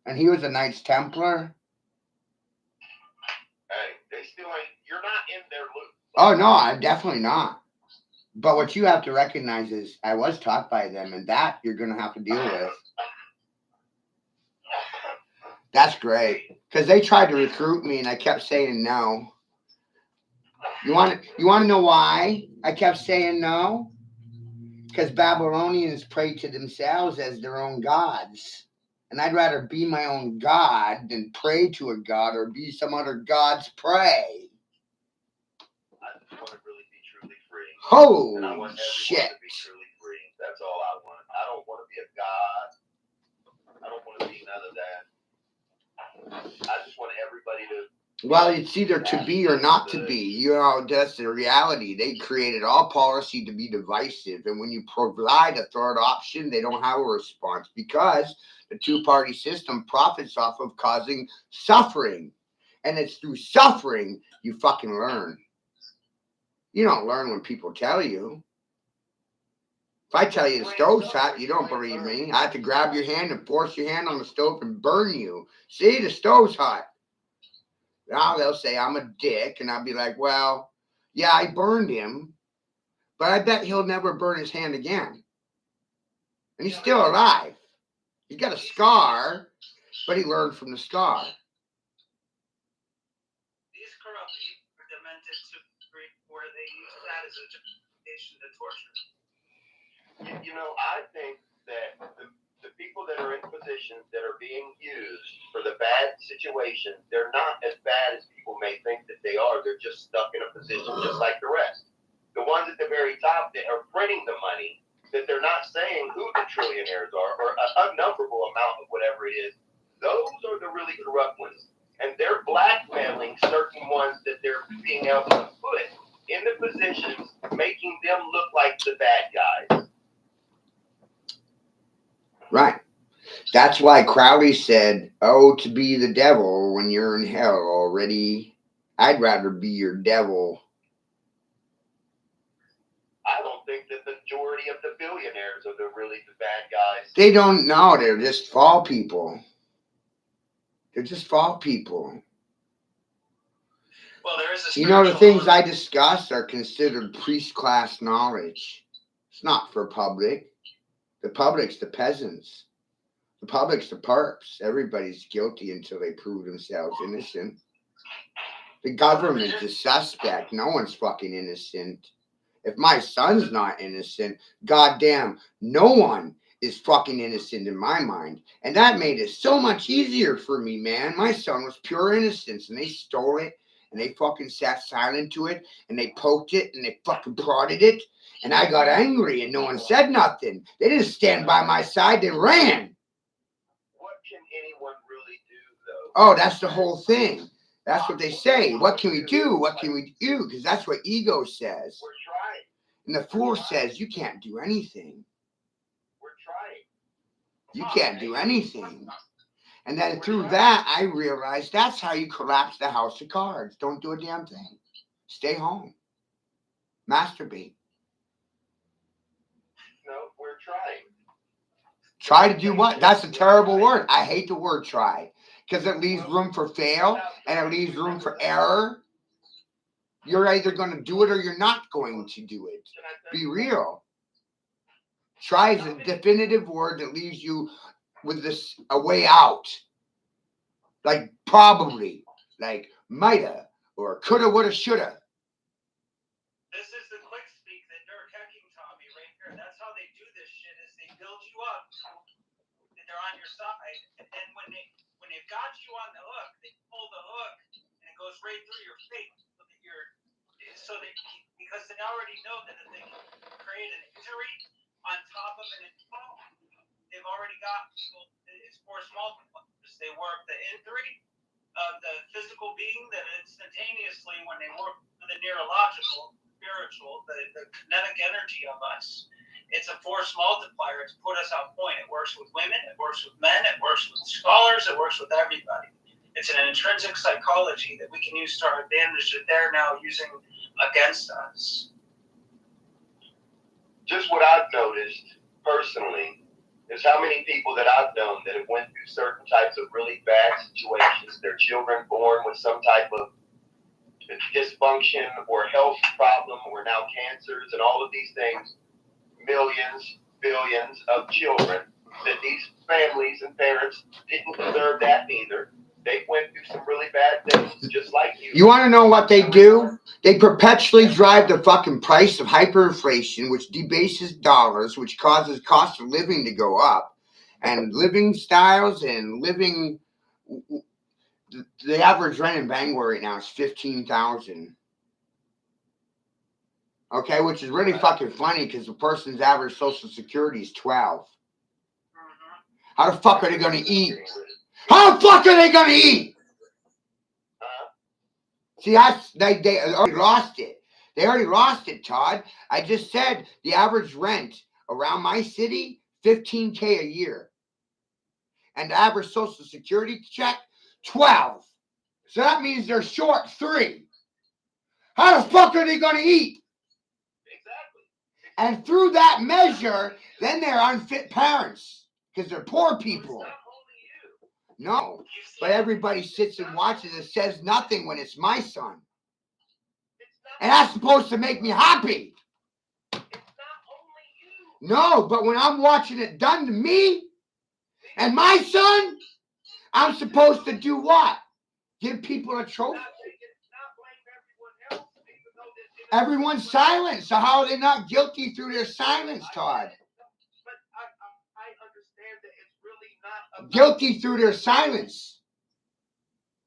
And he was a Knights Templar. Hey, they still ain't. You're not in their loop. Oh no, I'm definitely not. But what you have to recognize is I was taught by them, and that you're gonna have to deal with. That's great. Because they tried to recruit me and I kept saying no. You want to know why I kept saying no? Because Babylonians pray to themselves as their own gods. And I'd rather be my own god than pray to a god or be some other god's prey. I just want to really be truly free. Holy and I want shit. To be truly free. That's all I want. I don't want to be a god. I don't want to be none of that. I just want everybody to. Well, it's either to be or not to be. You know, that's the reality. They created all policy to be divisive. And when you provide a third option, they don't have a response because the two-party system profits off of causing suffering. And it's through suffering you fucking learn. You don't learn when people tell you. If I tell you the stove's hot, you don't believe me. I have to grab your hand and force your hand on the stove and burn you. See, the stove's hot. Now they'll say I'm a dick, and I'll be like, well, yeah, I burned him, but I bet he'll never burn his hand again. And he's still alive. He's got a scar, but he learned from the scar. These corrupt people are demented to where they use that as a justification to torture. You know, I think that the people that are in positions that are being used for the bad situation, they're not as bad as people may think that they are. They're just stuck in a position just like the rest. The ones at the very top that are printing the money, that they're not saying who the trillionaires are or an unnumberable amount of whatever it is, those are the really corrupt ones. And they're blackmailing certain ones that they're being able to put in the positions, making them look like the bad guys. Right. That's why Crowley said, oh, to be the devil when you're in hell already. I'd rather be your devil. I don't think that the majority of the billionaires are really the bad guys. They don't know. They're just fall people. They're just fall people. Well, there is a the things I discuss are considered priest class knowledge. It's not for public. The public's the peasants. The public's the perps. Everybody's guilty until they prove themselves innocent. The government is suspect. No one's fucking innocent. If my son's not innocent, goddamn, no one is fucking innocent in my mind. And that made it so much easier for me, man. My son was pure innocence, and they stole it, and they fucking sat silent to it, and they poked it, and they fucking prodded it, and I got angry, and no one said nothing. They didn't stand by my side, they ran. What can anyone really do, though? Oh, that's the whole thing. That's what they say. What can we do? What can we do? Because that's what ego says. We're trying. And the fool says, you can't do anything. We're trying. You can't do anything. And then through that, I realized that's how you collapse the house of cards. Don't do a damn thing. Stay home. Masturbate. No, we're trying. Try to do what? That's a terrible word. I hate the word try. Because it leaves room for fail and it leaves room for error. You're either going to do it or you're not going to do it. Be real. Try is a definitive word that leaves you with this a way out. Like probably, like mighta, or coulda, woulda, shoulda. This is the quick speak that Dirk Hecking taught me right here. That's how they do this shit, is they build you up. They're on your side. And then when they've got you on the hook, they pull the hook and it goes right through your face because they already know that if they can create an injury on top of an insult, they've already got people. It's force multipliers. They work the injury of the physical being that instantaneously, when they work the neurological, spiritual, the kinetic energy of us, it's a force multiplier to put us on point. It works with women, it works with men, it works with scholars, it works with everybody. It's an intrinsic psychology that we can use to our advantage that they're now using against us. Just what I've noticed personally is how many people that I've known that have went through certain types of really bad situations, their children born with some type of dysfunction or health problem or now cancers and all of these things, millions, billions of children, that these families and parents didn't deserve that neither. They went through some really bad things just like you. You want to know what they do? They perpetually drive the fucking price of hyperinflation, which debases dollars, which causes cost of living to go up, and living styles and living. The average rent in Bangor right now is $15,000. Okay, which is really fucking funny because the person's average Social Security is $12. How the fuck are they gonna eat? How the fuck are they gonna eat? See, they already lost it. They already lost it, Todd. I just said the average rent around my city, $15K a year. And the average Social Security check, $12. So that means they're short $3. How the fuck are they going to eat? Exactly. And through that measure, then they're unfit parents because they're poor people. No, but everybody sits and watches and says nothing when it's my son. And that's supposed to make me happy. No, but when I'm watching it done to me and my son, I'm supposed to do what? Give people a trophy? Everyone's silent, so how are they not guilty through their silence, Todd? But I understand that it's really not guilty through their silence.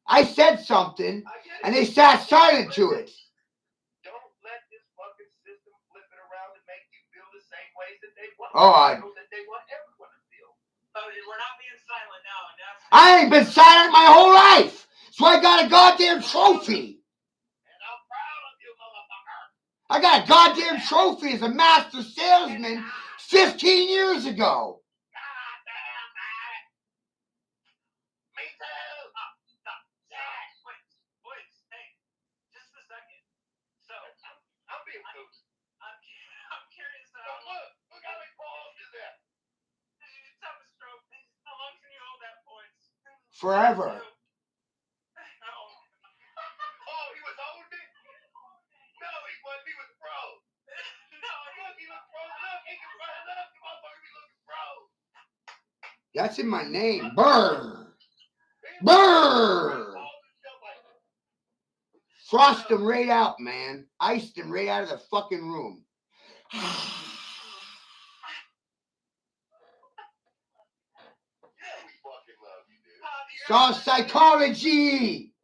I said something, and they sat silent to it. Don't let this fucking system flip it around and make you feel the same ways that they want. That they want everyone to feel. But we're not being silent now, and that's. I ain't been silent my whole life, so I got a goddamn trophy. And I'm proud of you, motherfucker. I got a goddamn trophy as a master salesman 15 years ago. Forever. Oh, he was holding it? No, he wasn't. He was froze. No, he was frozen up. He can run it up. The motherfucker be looking froze. That's in my name. Burr. Burr. Frost him right out, man. Iced him right out of the fucking room. It's all psychology.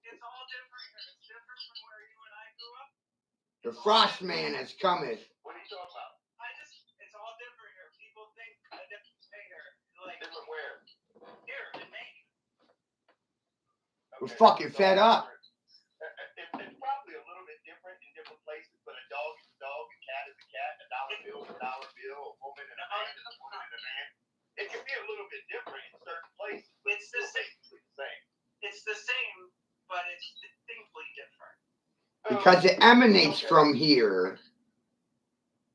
It's all different here. It's different from where you and I grew up. The frost man has cometh. What are you talking about? It's all different here. People think a different thing here. Like, Different where? here in Maine. We're fucking fed up. It's probably a little bit different in different places, but a dog is a dog, a cat is a cat, a dollar bill is a dollar bill, a woman and a man is a woman and a man. It can be a little bit different in certain places, but It's the same. basically the same. It's the same, but it's distinctly different. Because it emanates from here.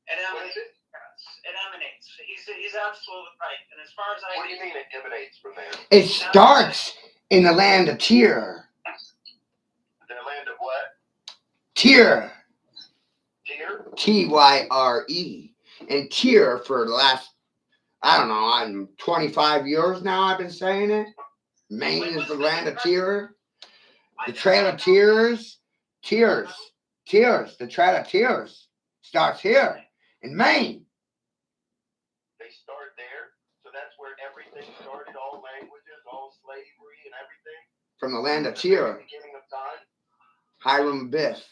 It What is emanates. it? It emanates. He's absolutely right. And as far as I What do you mean it emanates from there? It starts in the land of Tyr. The land of what? Tyr. Deer? Tyre. And Tyr for the last, I don't know, I'm 25 years now I've been saying it. Maine is the land of Tyr. The Trail of Tears. Tears. The Trail of Tears starts here in Maine. They start there. So that's where everything started, all languages, all slavery and everything. From the land of From the very Tyr. beginning of time. Hiram Biff.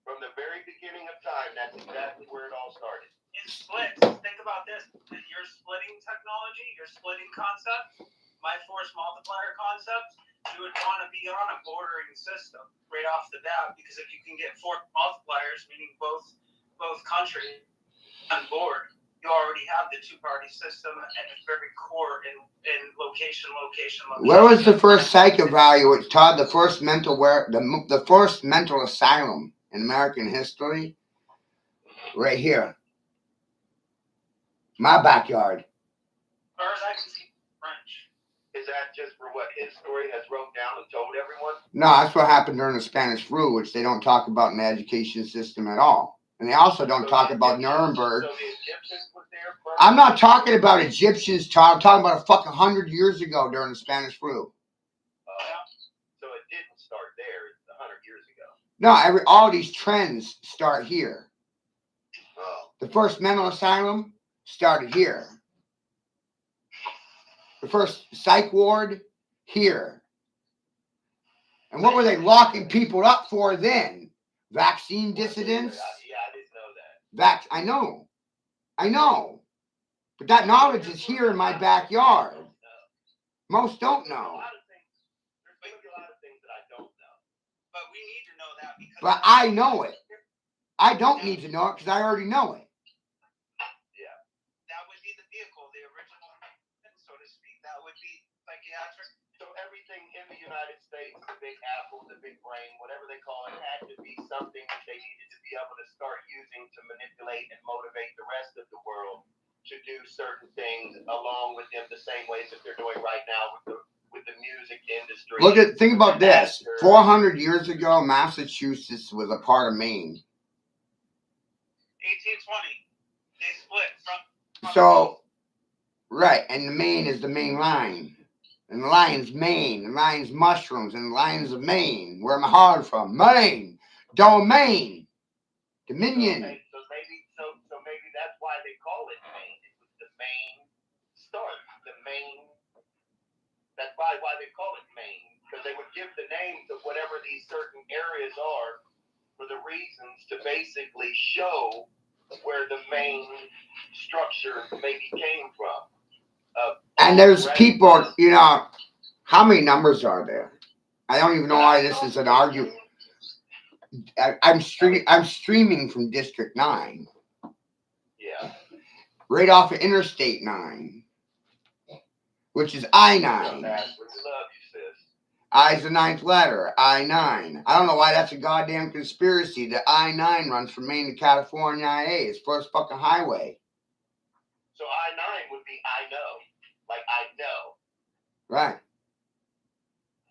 From the very beginning of time, that's exactly where it all started. in splits, think about this. Your splitting technology, your splitting concept, my force multiplier concept, you would want to be on a bordering system right off the bat, because if you can get force multipliers, meaning both countries on board, you already have the two-party system at its very core in location. Where was the first psych evaluate, Todd? The first mental the first mental asylum in American history? Right here. My backyard. As far as I can see, French. Is that just for what his story has wrote down and told everyone? No, that's what happened during the Spanish flu, which they don't talk about in the education system at all. And they also don't talk about Nuremberg. So the Egyptians was there first? I'm not talking about Egyptians, Todd. I'm talking about a fucking 100 years ago during the Spanish flu. So it didn't start there. It's 100 years ago. No, all these trends start here. Oh. The first mental asylum started here. The first psych ward here. And what were they locking people up for then? Vaccine dissidents? Yeah, I didn't know that. I know. But that knowledge is here in my backyard. Most don't know. There's going to be a lot of things that I don't know. But we need to know that because. But I know it. I don't need to know it because I already know it. Yeah. That would be the vehicle, the original, so to speak. That would be psychiatric. So everything in the United States, the big apple, the big brain, whatever they call it, had to be something that they needed to be able to start using to manipulate and motivate the rest of the world to do certain things along with them the same ways that they're doing right now with the music industry. Think about this. 400 years ago, Massachusetts was a part of Maine. 1820. They split from So, right, and the Maine is the main line. And the lion's Maine, the lion's mushrooms, and the lions of Maine. Where am I hard from? Maine. Domain. Dominion. So maybe that's why they call it Maine. It was the main start. The main. That's probably why they call it Maine, because they would give the names of whatever these certain areas are for the reasons to basically show where the main structure maybe came from. And there's people, how many numbers are there? I don't even know why this is an argument. I'm streaming from District 9. Yeah. Right off of Interstate 9, which is I-9. We love you, sis. I's the ninth letter, I-9. I don't know why that's a goddamn conspiracy. The I-9 runs from Maine to California, IA. It's first fucking highway. So I-9 would be I know. Like I know. Right.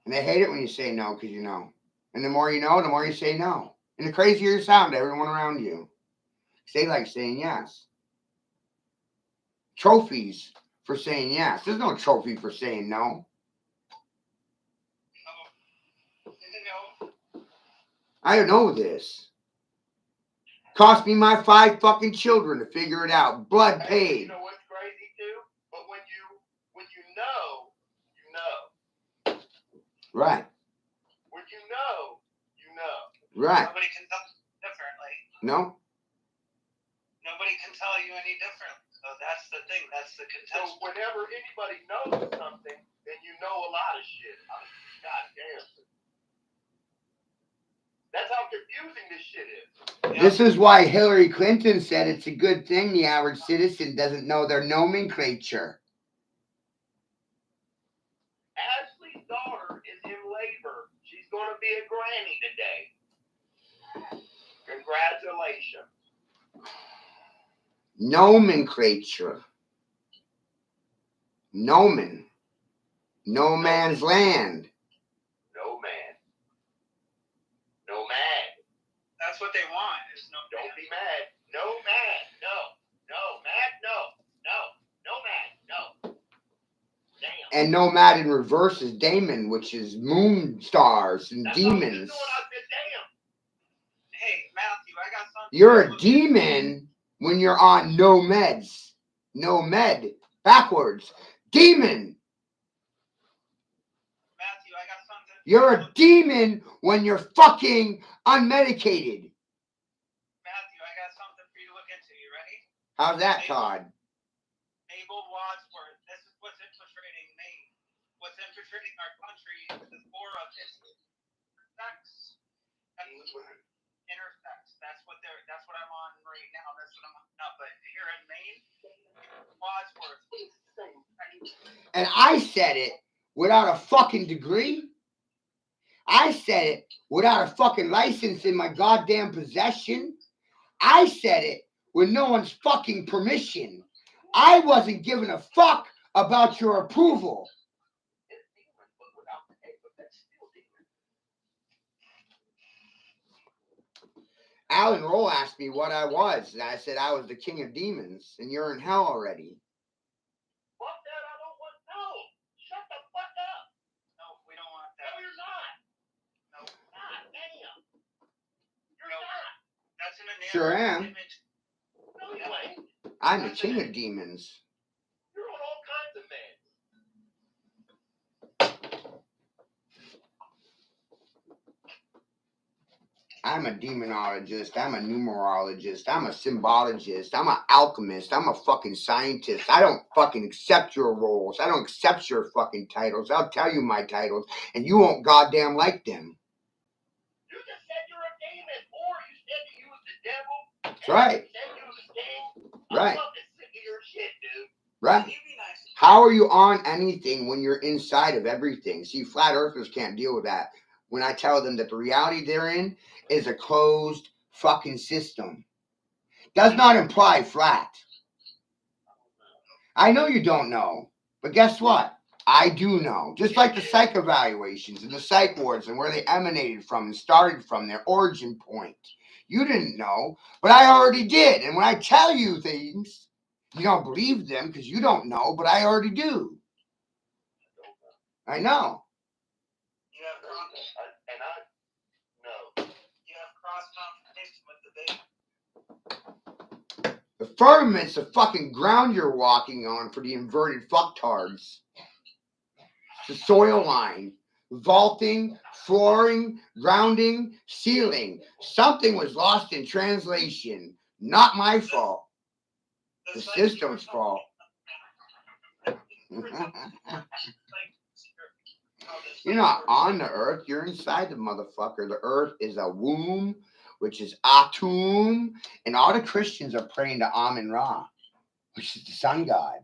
And they hate it when you say no because you know. And the more you know, the more you say no. And the crazier you sound to everyone around you. They like saying yes. Trophies for saying yes. There's no trophy for saying no. I don't know this. Cost me my 5 fucking children to figure it out. Blood paid. You know what's crazy too? But when you know, you know. Right. When you know, you know. Right. Nobody can tell you differently. No. Nobody can tell you any differently. So that's the thing. That's the So contention. whenever anybody knows something, then you know a lot of shit. God damn. That's how confusing this shit is. This is why Hillary Clinton said it's a good thing the average citizen doesn't know their nomenclature. Ashley's daughter is in labor. She's going to be a granny today. Congratulations. Nomenclature. Nomen. No man's land. No man. No mad. That's what they want. Is no. Don't be mad. No mad. No. No mad. No. No. No mad. No. Damn. And nomad in reverse is daemon, which is moon stars and That's all you demons. know what I said. Damn. Hey, Matthew, I got something. You're a demon when you're on no meds. No med. Backwards. Demon. Matthew, I got something. You're a demon when you're fucking unmedicated. Matthew, I got something for you to look into. You ready? How's that, Todd? Mabel Wadsworth. This is what's infiltrating me. What's infiltrating our country is the war of sex. Intersex. That's what I'm on right now. That's what I'm on now. But here in Maine, Wadsworth. And I said it without a fucking degree. I said it without a fucking license in my goddamn possession. I said it with no one's fucking permission. I wasn't giving a fuck about your approval. Alan Roll asked me what I was, and I said I was the king of demons, and you're in hell already. Fuck that. I don't want. No. Shut the fuck up. No, we don't want that. No, you're not. No. God damn. You're No. not. That's an inherent Sure am. image. No, you ain't. I'm the king of demons. You're on all kinds of meds. I'm a demonologist. I'm a numerologist. I'm a symbologist. I'm an alchemist. I'm a fucking scientist. I don't fucking accept your roles. I don't accept your fucking titles. I'll tell you my titles, and you won't goddamn like them. You just said you're a demon, or you said you was the devil. That's right. You said you was a king. Right. I'm fucking sick of your shit, dude. Right? You be nice. How are you on anything when you're inside of everything? See, flat earthers can't deal with that. When I tell them that the reality they're in is a closed fucking system. Does not imply flat. I know you don't know, but guess what? I do know. Just like the psych evaluations and the psych wards and where they emanated from and started from, their origin point. You didn't know, but I already did. And when I tell you things, you don't believe them because you don't know, but I already do. I know. You have cross confirmation with the baby. The firmament's the fucking ground you're walking on for the inverted fucktards. The soil line, vaulting, flooring, grounding, ceiling. Something was lost in translation. Not my fault. The system's fault. You're not on the earth. You're inside the motherfucker. The earth is a womb, which is Atum. And all the Christians are praying to Amun-Ra, which is the sun god.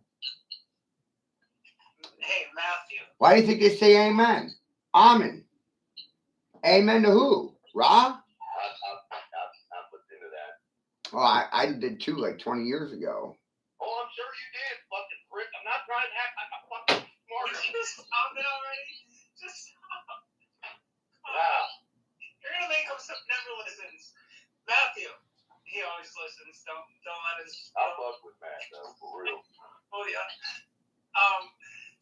Hey, Matthew. Why do you think they say amen? Amen. Amen to who? Ra? I looked into that. Well, I did too, like 20 years ago. Oh, I'm sure you did, fucking prick. I'm not trying to act like I'm fucking smart. Just stop it already. Just stop. Wow. You're gonna make him never listens. Matthew. He always listens. Don't let his. I fuck with Matt though, for real. Oh yeah.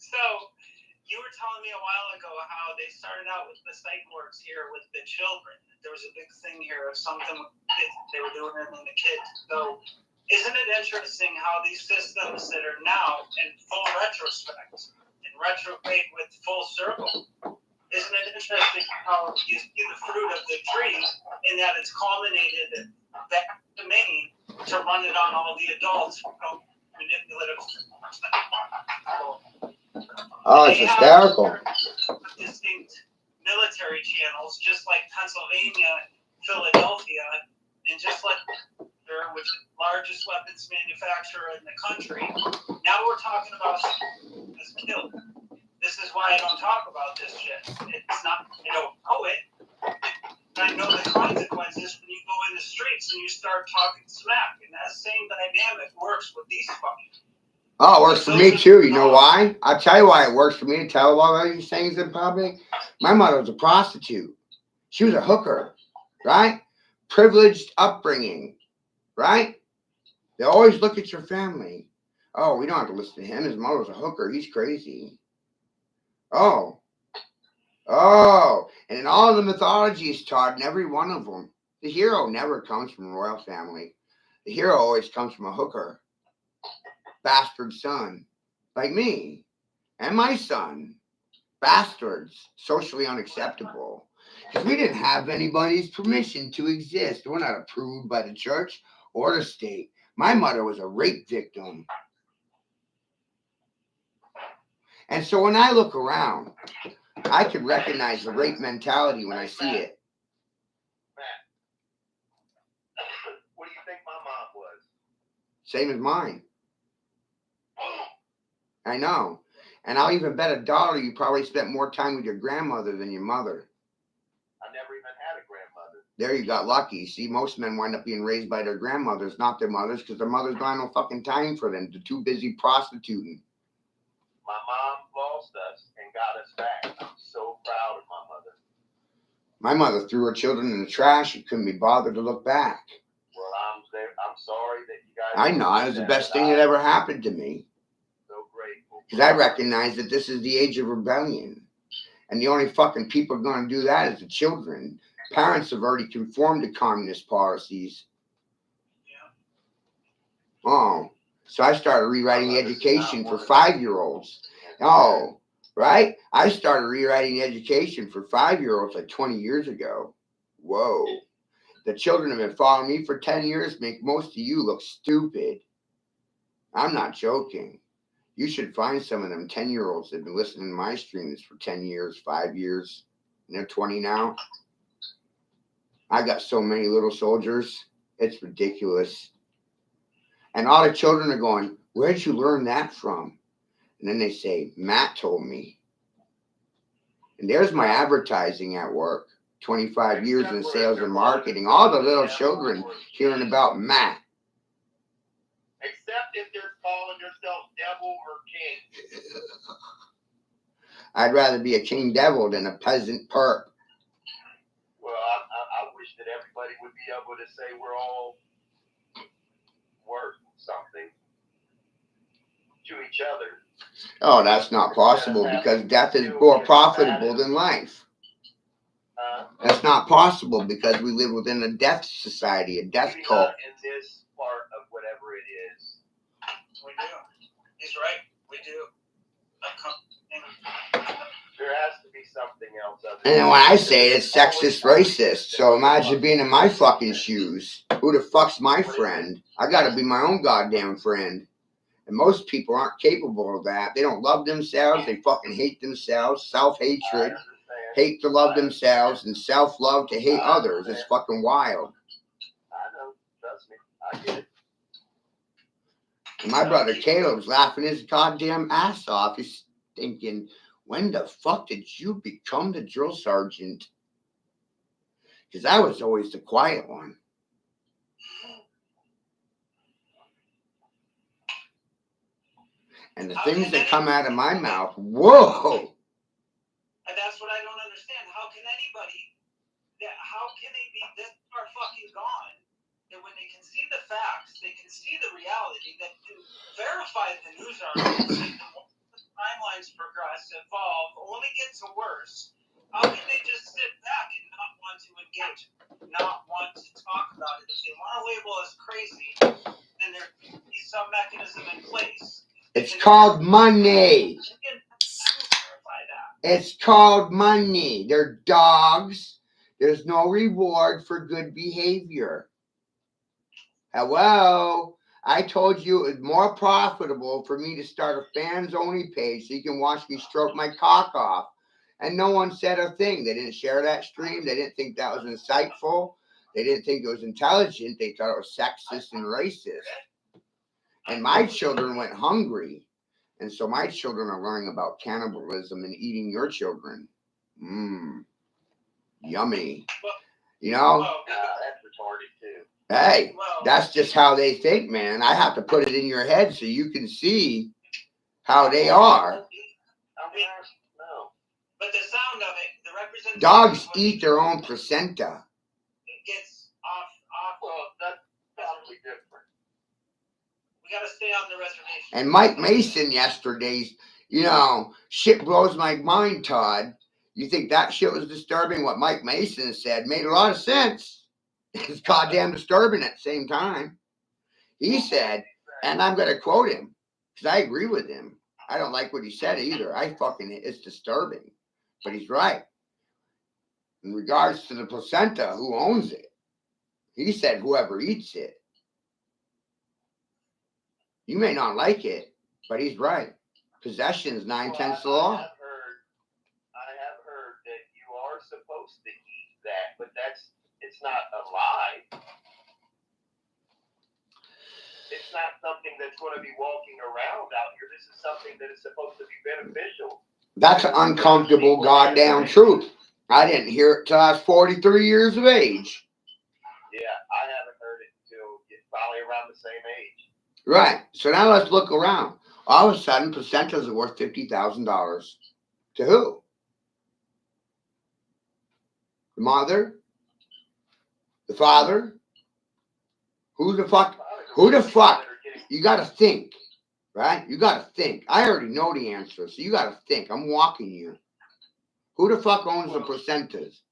So you were telling me a while ago how they started out with the psych wards here with the children. There was a big thing here of something with kids. They were doing it in the kids. So isn't it interesting how these systems that are now in full retrospect and retrograde with full circle Isn't it interesting how you see the fruit of the tree in that it's culminated back to Maine to run it on all the adults manipulative. Oh, it's hysterical. Distinct military channels, just like Pennsylvania, Philadelphia, and just like which is the largest weapons manufacturer in the country. Now we're talking about this killed. This is why I don't talk about this shit. It's not, I don't know it. I know the consequences when you go in the streets and you start talking smack. And that same dynamic works with these fucking. Oh, it works for me too. You know why? I'll tell you why it works for me to tell all these things in public. My mother was a prostitute. She was a hooker, right? Privileged upbringing, right? They always look at your family. Oh, we don't have to listen to him. His mother was a hooker. He's crazy. Oh. And in all the mythologies taught, in every one of them, the hero never comes from a royal family. The hero always comes from a hooker. Bastard son, like me and my son. Bastards, socially unacceptable. Because we didn't have anybody's permission to exist. We're not approved by the church or the state. My mother was a rape victim. And so when I look around, I can recognize the rape mentality when I see it. Matt, what do you think my mom was? Same as mine. I know. And I'll even bet $1 you probably spent more time with your grandmother than your mother. I never even had a grandmother. There you got lucky. See, most men wind up being raised by their grandmothers, not their mothers, because their mothers don't have no fucking time for them. They're too busy prostituting. My mom lost us and got us back. I'm so proud of my mother. My mother threw her children in the trash. She couldn't be bothered to look back. Well, I'm sorry that you guys. I know. It was the best thing that ever happened to me. So grateful. Because I recognize that this is the age of rebellion. And the only fucking people going to do that is the children. Parents have already conformed to communist policies. Yeah. Oh, so I started rewriting education for 5-year-olds. Oh, right? I started rewriting education for 5-year-olds like 20 years ago. Whoa. The children have been following me for 10 years, make most of you look stupid. I'm not joking. You should find some of them 10-year-olds that have been listening to my streams for 10 years, 5 years, and they're 20 now. I got so many little soldiers. It's ridiculous. And all the children are going, where did you learn that from? And then they say, Matt told me. And there's my advertising at work. 25 years in sales and marketing. All the little children hearing about Matt. Except if they're calling themselves devil or king. I'd rather be a king devil than a peasant perp. Well, I wish that everybody would be able to say we're all worth something to each other. Oh, that's not possible because death is more profitable than life. That's not possible because we live within a death society, a death cult. In this part of whatever it is. We do. He's right. We do. There has to be something else. And then when I say it, it's sexist, racist. So imagine being in my fucking shoes. Who the fuck's my friend? I gotta be my own goddamn friend. And most people aren't capable of that. They don't love themselves. They fucking hate themselves. Self-hatred. Hate to love themselves and self-love to hate others. It's fucking wild. I know. Trust me. I get it. And my brother Caleb's laughing his goddamn ass off. He's thinking, when the fuck did you become the drill sergeant? Because I was always the quiet one. And the things that come out of my mouth, whoa! And that's what I don't understand. How can they be this far fucking gone? That when they can see the facts, they can see the reality, that can verify the news articles, and the timelines progress, evolve, only get to worse. How can they just sit back and not want to engage, not want to talk about it? If they want to label us crazy, then there needs to be some mechanism in place. It's called money. I can verify that. It's called money. They're dogs. There's no reward for good behavior. Hello? I told you it was more profitable for me to start a fans only page so you can watch me stroke my cock off. And no one said a thing. They didn't share that stream. They didn't think that was insightful. They didn't think it was intelligent. They thought it was sexist and racist. And my children went hungry. And so my children are learning about cannibalism and eating your children. Yummy. You know? That's retarded too. Hey, that's just how they think, man. I have to put it in your head so you can see how they are. No. But the sound of it, the representation. Dogs eat their own placenta. It gets off. Well, that's probably different. We got to stay on the reservation. And Mike Mason yesterday's, shit blows my mind, Todd. You think that shit was disturbing? What Mike Mason said made a lot of sense. It's goddamn disturbing at the same time. He said, and I'm going to quote him because I agree with him. I don't like what he said either. It's disturbing. But he's right. In regards to the placenta, who owns it? He said whoever eats it. You may not like it, but he's right. Possession is 9/10 the law. I have heard that you are supposed to eat that, but it's not a lie. It's not something that's going to be walking around out here. This is something that is supposed to be beneficial. That's an uncomfortable goddamn truth. I didn't hear it till I was 43 years of age. Yeah, I haven't heard it until probably around the same age. Right. So now let's look around. All of a sudden, placentas are worth $50,000. To who? The mother? The father? Who the fuck? You got to think. Right? You got to think. I already know the answer, so you got to think. I'm walking you. Who the fuck owns the placentas?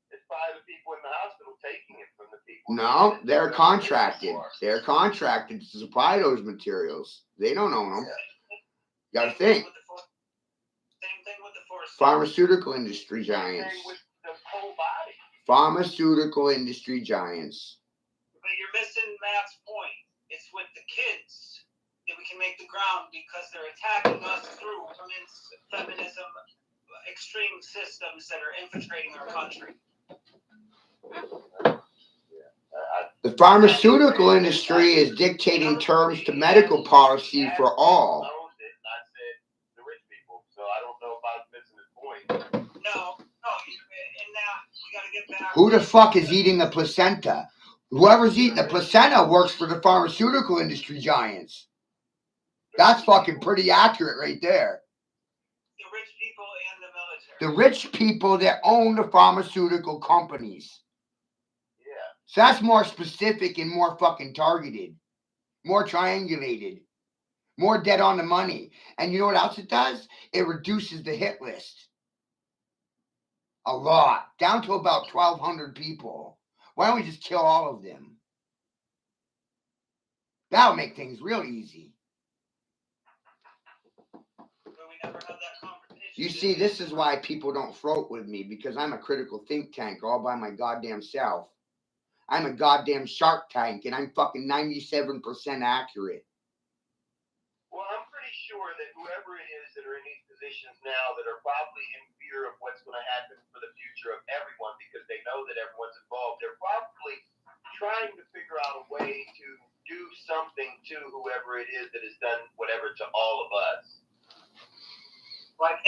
It's probably the people in the hospital taking it from the people. No, they're contracted. They're contracted to supply those materials. They don't own them. You got to think. Same thing with the force. Pharmaceutical industry giants. With the whole body. Pharmaceutical industry giants. But you're missing Matt's point. It's with the kids that we can make the ground because they're attacking us through feminism, extreme systems that are infiltrating our country. The pharmaceutical industry is dictating terms to medical policy for all. I said the rich people, so I don't know if I was missing his point. No, and now we got to get back. Who the fuck is eating the placenta? Whoever's eating the placenta works for the pharmaceutical industry giants. That's fucking pretty accurate right there. The rich people and the military. The rich people that own the pharmaceutical companies. Yeah. So that's more specific and more fucking targeted. More triangulated. More dead on the money. And you know what else it does? It reduces the hit list. A lot. Down to about 1,200 people. Why don't we just kill all of them? That'll make things real easy. You see, this is why people don't float with me, because I'm a critical think tank all by my goddamn self. I'm a goddamn Shark Tank, and I'm fucking 97% accurate. Well, I'm pretty sure that whoever it is that are in these positions now that are probably in fear of what's going to happen for the future of everyone because they know that everyone's involved, they're probably trying to figure out a way to do something to whoever it is that has done whatever to all of us. Why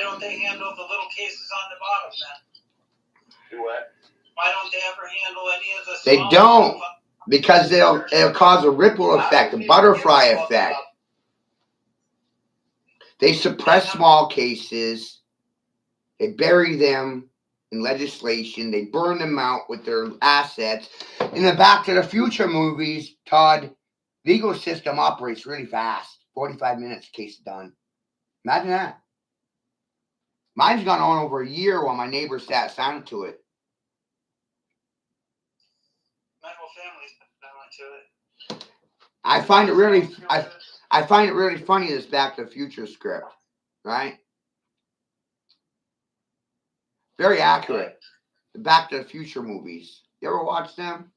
don't they handle the little cases on the bottom then? Do what? Why don't they ever handle any of the They don't, because it'll cause a ripple effect, a butterfly effect. They suppress small cases. They bury them in legislation. They burn them out with their assets. In the Back to the Future movies, Todd, legal system operates really fast. 45 minutes, case done. Imagine that. Mine's gone on over a year while my neighbor sat silent to it. My whole family's been to it. I find it really funny, this Back to the Future script, right? Very accurate. The Back to the Future movies. You ever watch them?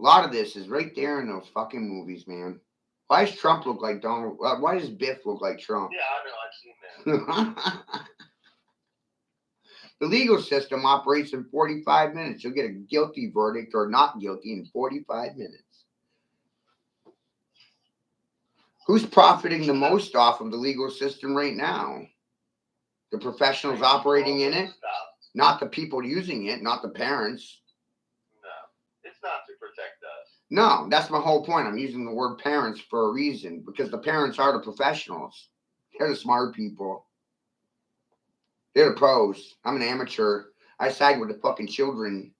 A lot of this is right there in those fucking movies, man. Why does Trump look like Donald? Why does Biff look like Trump? Yeah, I know. I've seen that. The legal system operates in 45 minutes. You'll get a guilty verdict or not guilty in 45 minutes. Who's profiting the most off of the legal system right now? The professionals operating in it? Not the people using it, not the parents. No, it's not to protect us. No, that's my whole point. I'm using the word parents for a reason, because the parents are the professionals. They're the smart people. They're the pros. I'm an amateur. I side with the fucking children.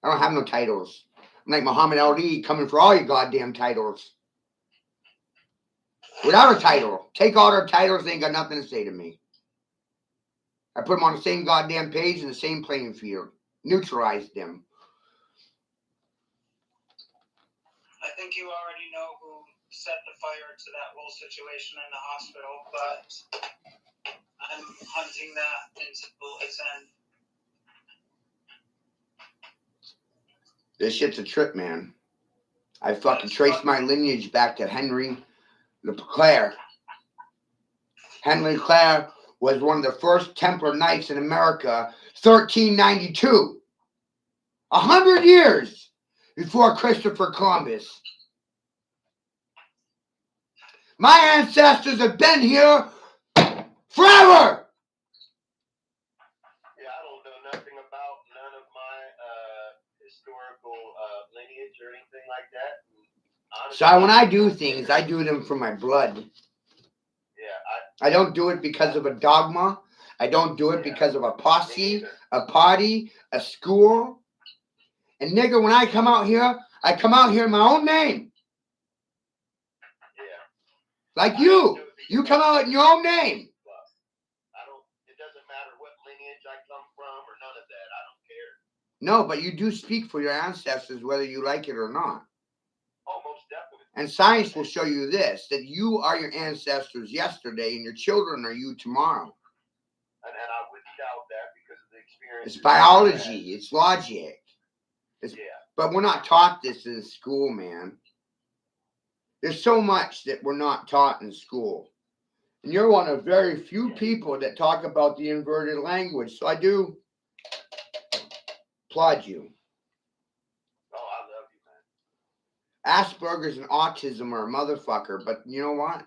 I don't have no titles. I'm like Muhammad Ali, coming for all your goddamn titles. Without a title. Take all their titles, they ain't got nothing to say to me. I put them on the same goddamn page in the same playing field. Neutralized them. I think you already know who set the fire to that whole situation in the hospital, but I'm hunting that until its end. This shit's a trip, man. I fucking traced my lineage back to Henry Leclerc. Henry Leclerc was one of the first Templar Knights in America, 1392. 100 years before Christopher Columbus. My ancestors have been here forever. Yeah, I don't know nothing about none of my historical lineage or anything like that. Honestly, So when I do things, I do them for my blood. Yeah, I don't do it because of a dogma. I don't do it because of a posse, a party, a school. And nigga, when I come out here in my own name. yeah. Like you. You come out in your own name. It doesn't matter what lineage I come from or none of that. I don't care. No, but you do speak for your ancestors whether you like it or not. Oh, most definitely. And science will show you this, that you are your ancestors yesterday and your children are you tomorrow. And I wouldn't doubt that because of the experience. It's biology. It's logic. Yeah. But we're not taught this in school, man. There's so much that we're not taught in school. And you're one of very few people that talk about the inverted language. So I do applaud you. Oh, I love you, man. Asperger's and autism are a motherfucker, but you know what?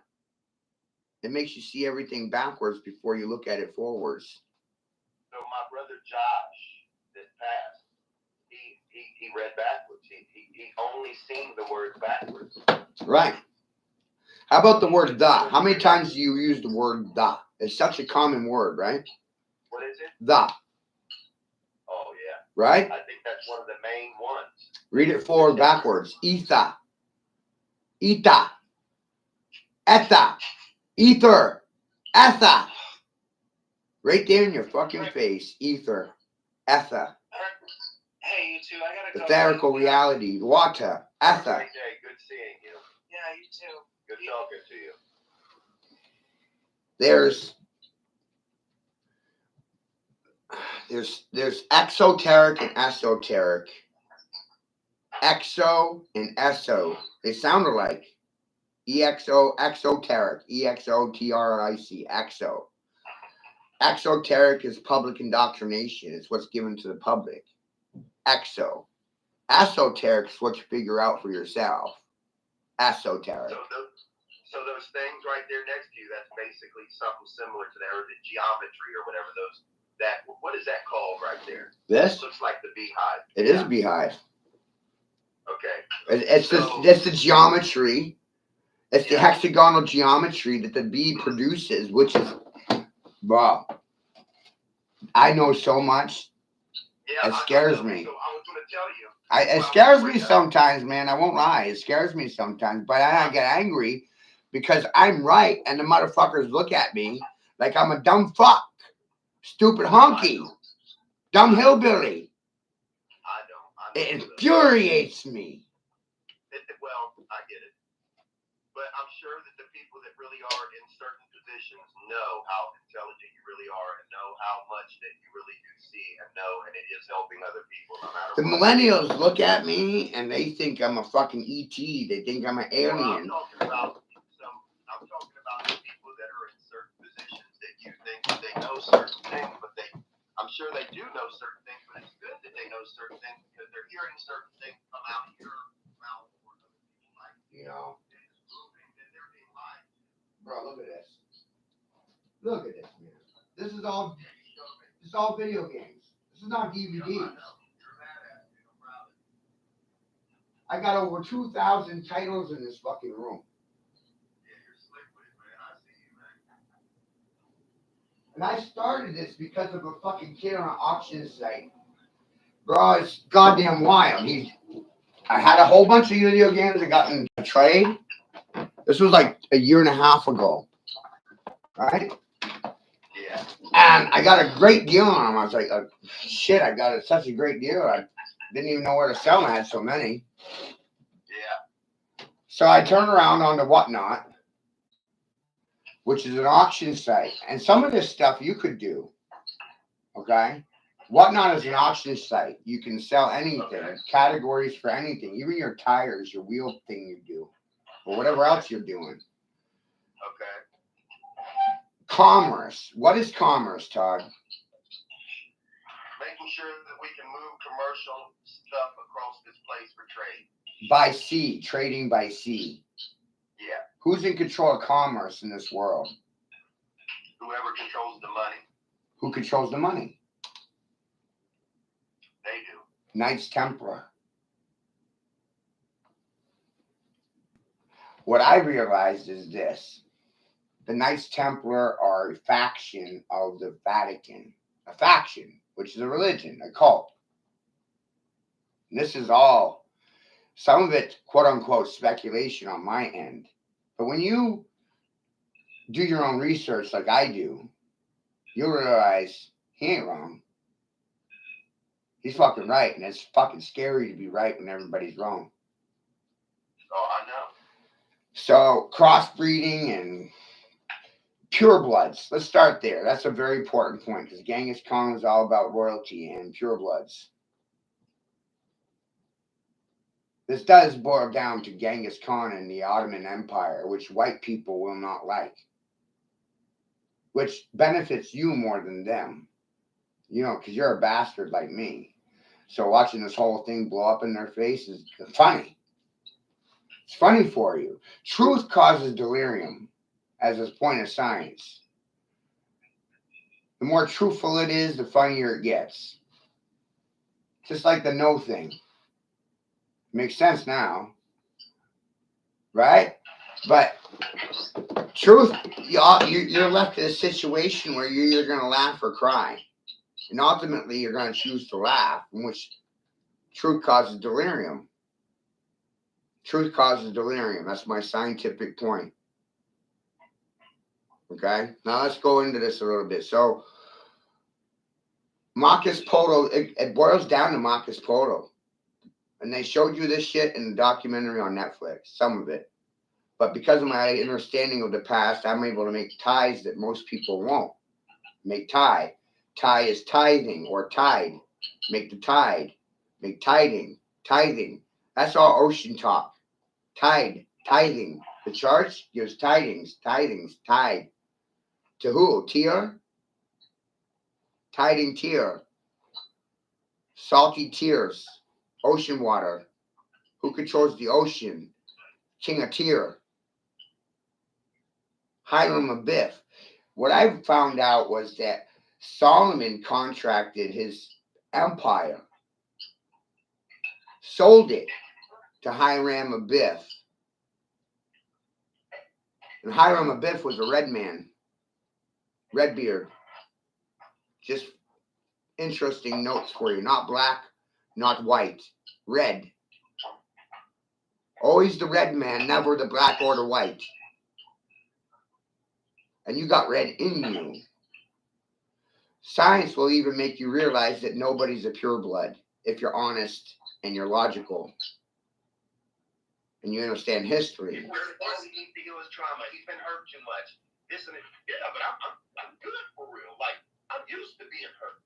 It makes you see everything backwards before you look at it forwards. So my brother Josh that passed, he read backwards. He only seen the word backwards. Right. How about the word the? How many times do you use the word the? It's such a common word, right? What is it? The. Oh, yeah. Right? I think that's one of the main ones. Read it forward backwards. Etha. Eta. Etha. Ether. Etha. Right there in your fucking face. Ether. Etha. Hey, you two, I gotta go. Etherical reality. Water. Etha. Great day. Good seeing you. Yeah, you too. Good talking to you. There's exoteric and esoteric. Exo and eso. They sound alike. EXO, exoteric. EXOTRIC. Exo. Exoteric is public indoctrination. It's what's given to the public. Exo. Esoteric is what you figure out for yourself. Esoteric. So those things right there next to you, that's basically something similar to that, or the geometry or whatever those, what is that called right there? This? It looks like the beehive. It is a beehive. Okay. It's the geometry. It's the hexagonal geometry that the bee produces, which is, wow. I know so much. Yeah, it scares me. So I was going to tell you. It scares me sometimes, man. I won't lie. It scares me sometimes. But I get angry because I'm right and the motherfuckers look at me like I'm a dumb fuck. Stupid honky. Dumb hillbilly. I don't. It infuriates me. Well, I get it. But I'm sure that the people that really are in certain positions know how intelligent you really are and know how much that you really do see and know, and it is helping other people no matter The what. millennials look at me and they think I'm a fucking ET. They think I'm an alien. Well, I'm talking about the people that are in certain positions that you think that they know certain things, but I'm sure they do know certain things, but it's good that they know certain things because they're hearing certain things come out of your mouth or other people like You know, and they're being lied. bro, look at this. Look at this, man. This is all video games. This is not DVDs. I got over 2,000 titles in this fucking room. And I started this because of a fucking kid on an auction site. Bro, it's goddamn wild. I had a whole bunch of video games. I got in a trade. This was like a year and a half ago. Right? Yeah. And I got a great deal on them. I was like, shit, I got such a great deal. I didn't even know where to sell them. I had so many. Yeah. So I turned around on the Whatnot, which is an auction site. And some of this stuff you could do. Okay? Whatnot is an auction site. You can sell anything, categories for anything, even your tires, your wheel thing you do, or whatever else you're doing. Okay. Commerce. What is commerce, Todd? Making sure that we can move commercial stuff across this place for trade. By sea, trading by sea. Yeah. Who's in control of commerce in this world? Whoever controls the money. Who controls the money? They do. Knights Templar. What I realized is this. The Knights Templar are a faction of the Vatican. A faction, which is a religion, a cult. And this is all, some of it, quote unquote, speculation on my end. But when you do your own research like I do, you'll realize he ain't wrong. He's fucking right. And it's fucking scary to be right when everybody's wrong. Oh, I know. So crossbreeding and purebloods. Let's start there. That's a very important point because Genghis Khan was all about royalty and purebloods. This does boil down to Genghis Khan and the Ottoman Empire, which white people will not like, which benefits you more than them, you know, because you're a bastard like me. So watching this whole thing blow up in their face is funny. It's funny for you. Truth causes delirium as a point of science. The more truthful it is, the funnier it gets. Just like the no thing. Makes sense now. Right? But truth, you're left in a situation where you're either going to laugh or cry. And ultimately, you're going to choose to laugh, in which truth causes delirium. Truth causes delirium. That's my scientific point. Okay? Now let's go into this a little bit. So, Marcus Polo, it boils down to Marcus Polo. And they showed you this shit in the documentary on Netflix, some of it. But because of my understanding of the past, I'm able to make ties that most people won't. Make tie. Tie is tithing or tide. Make the tide. Make tiding. Tithing. That's all ocean talk. Tide. Tithing. The church gives tidings. Tithings. Tide. To who? Tear? Tiding tear. Salty tears. Ocean water. Who controls the ocean? King of Tyr. Hiram Abiff. What I found out was that Solomon contracted his empire, sold it to Hiram Abiff. And Hiram Abiff was a red man, red beard. Just interesting notes for you. Not black, not white, red. Always the red man, never the black or the white. And you got red in you. Science will even make you realize that nobody's a pureblood if you're honest and you're logical. and you understand history. All he needs to heal his trauma. He's been hurt too much. This and it. Yeah, but I'm good for real. Like, I'm used to being hurt.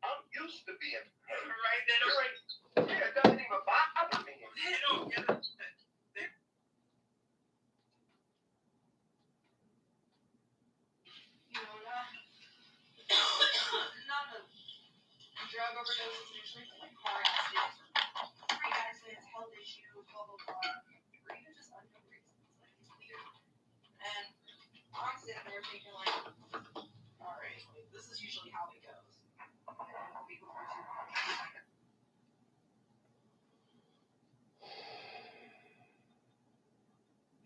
I'm used to being hurt. Right, they don't. Right. Yeah, it doesn't even bother me. They don't get it. You know, none of drug overdoses usually like car accidents, street accidents, health issues, blah blah blah, or even just unknown reasons. Like it's weird. And I'm sitting there thinking like, all right, like, this is usually how it goes. And a week before too long.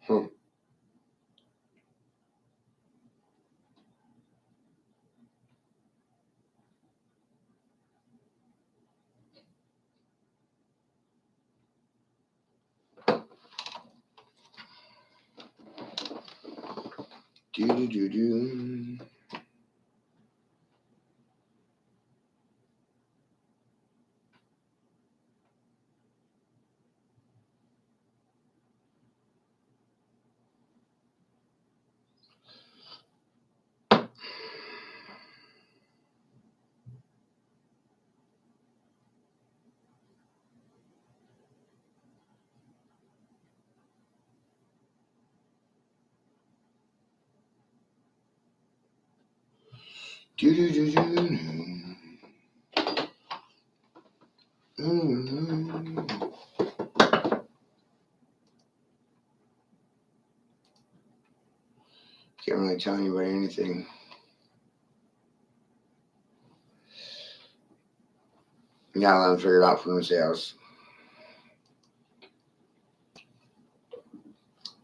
Do. Can't really tell anybody anything. Yeah, let them figure it out for themselves.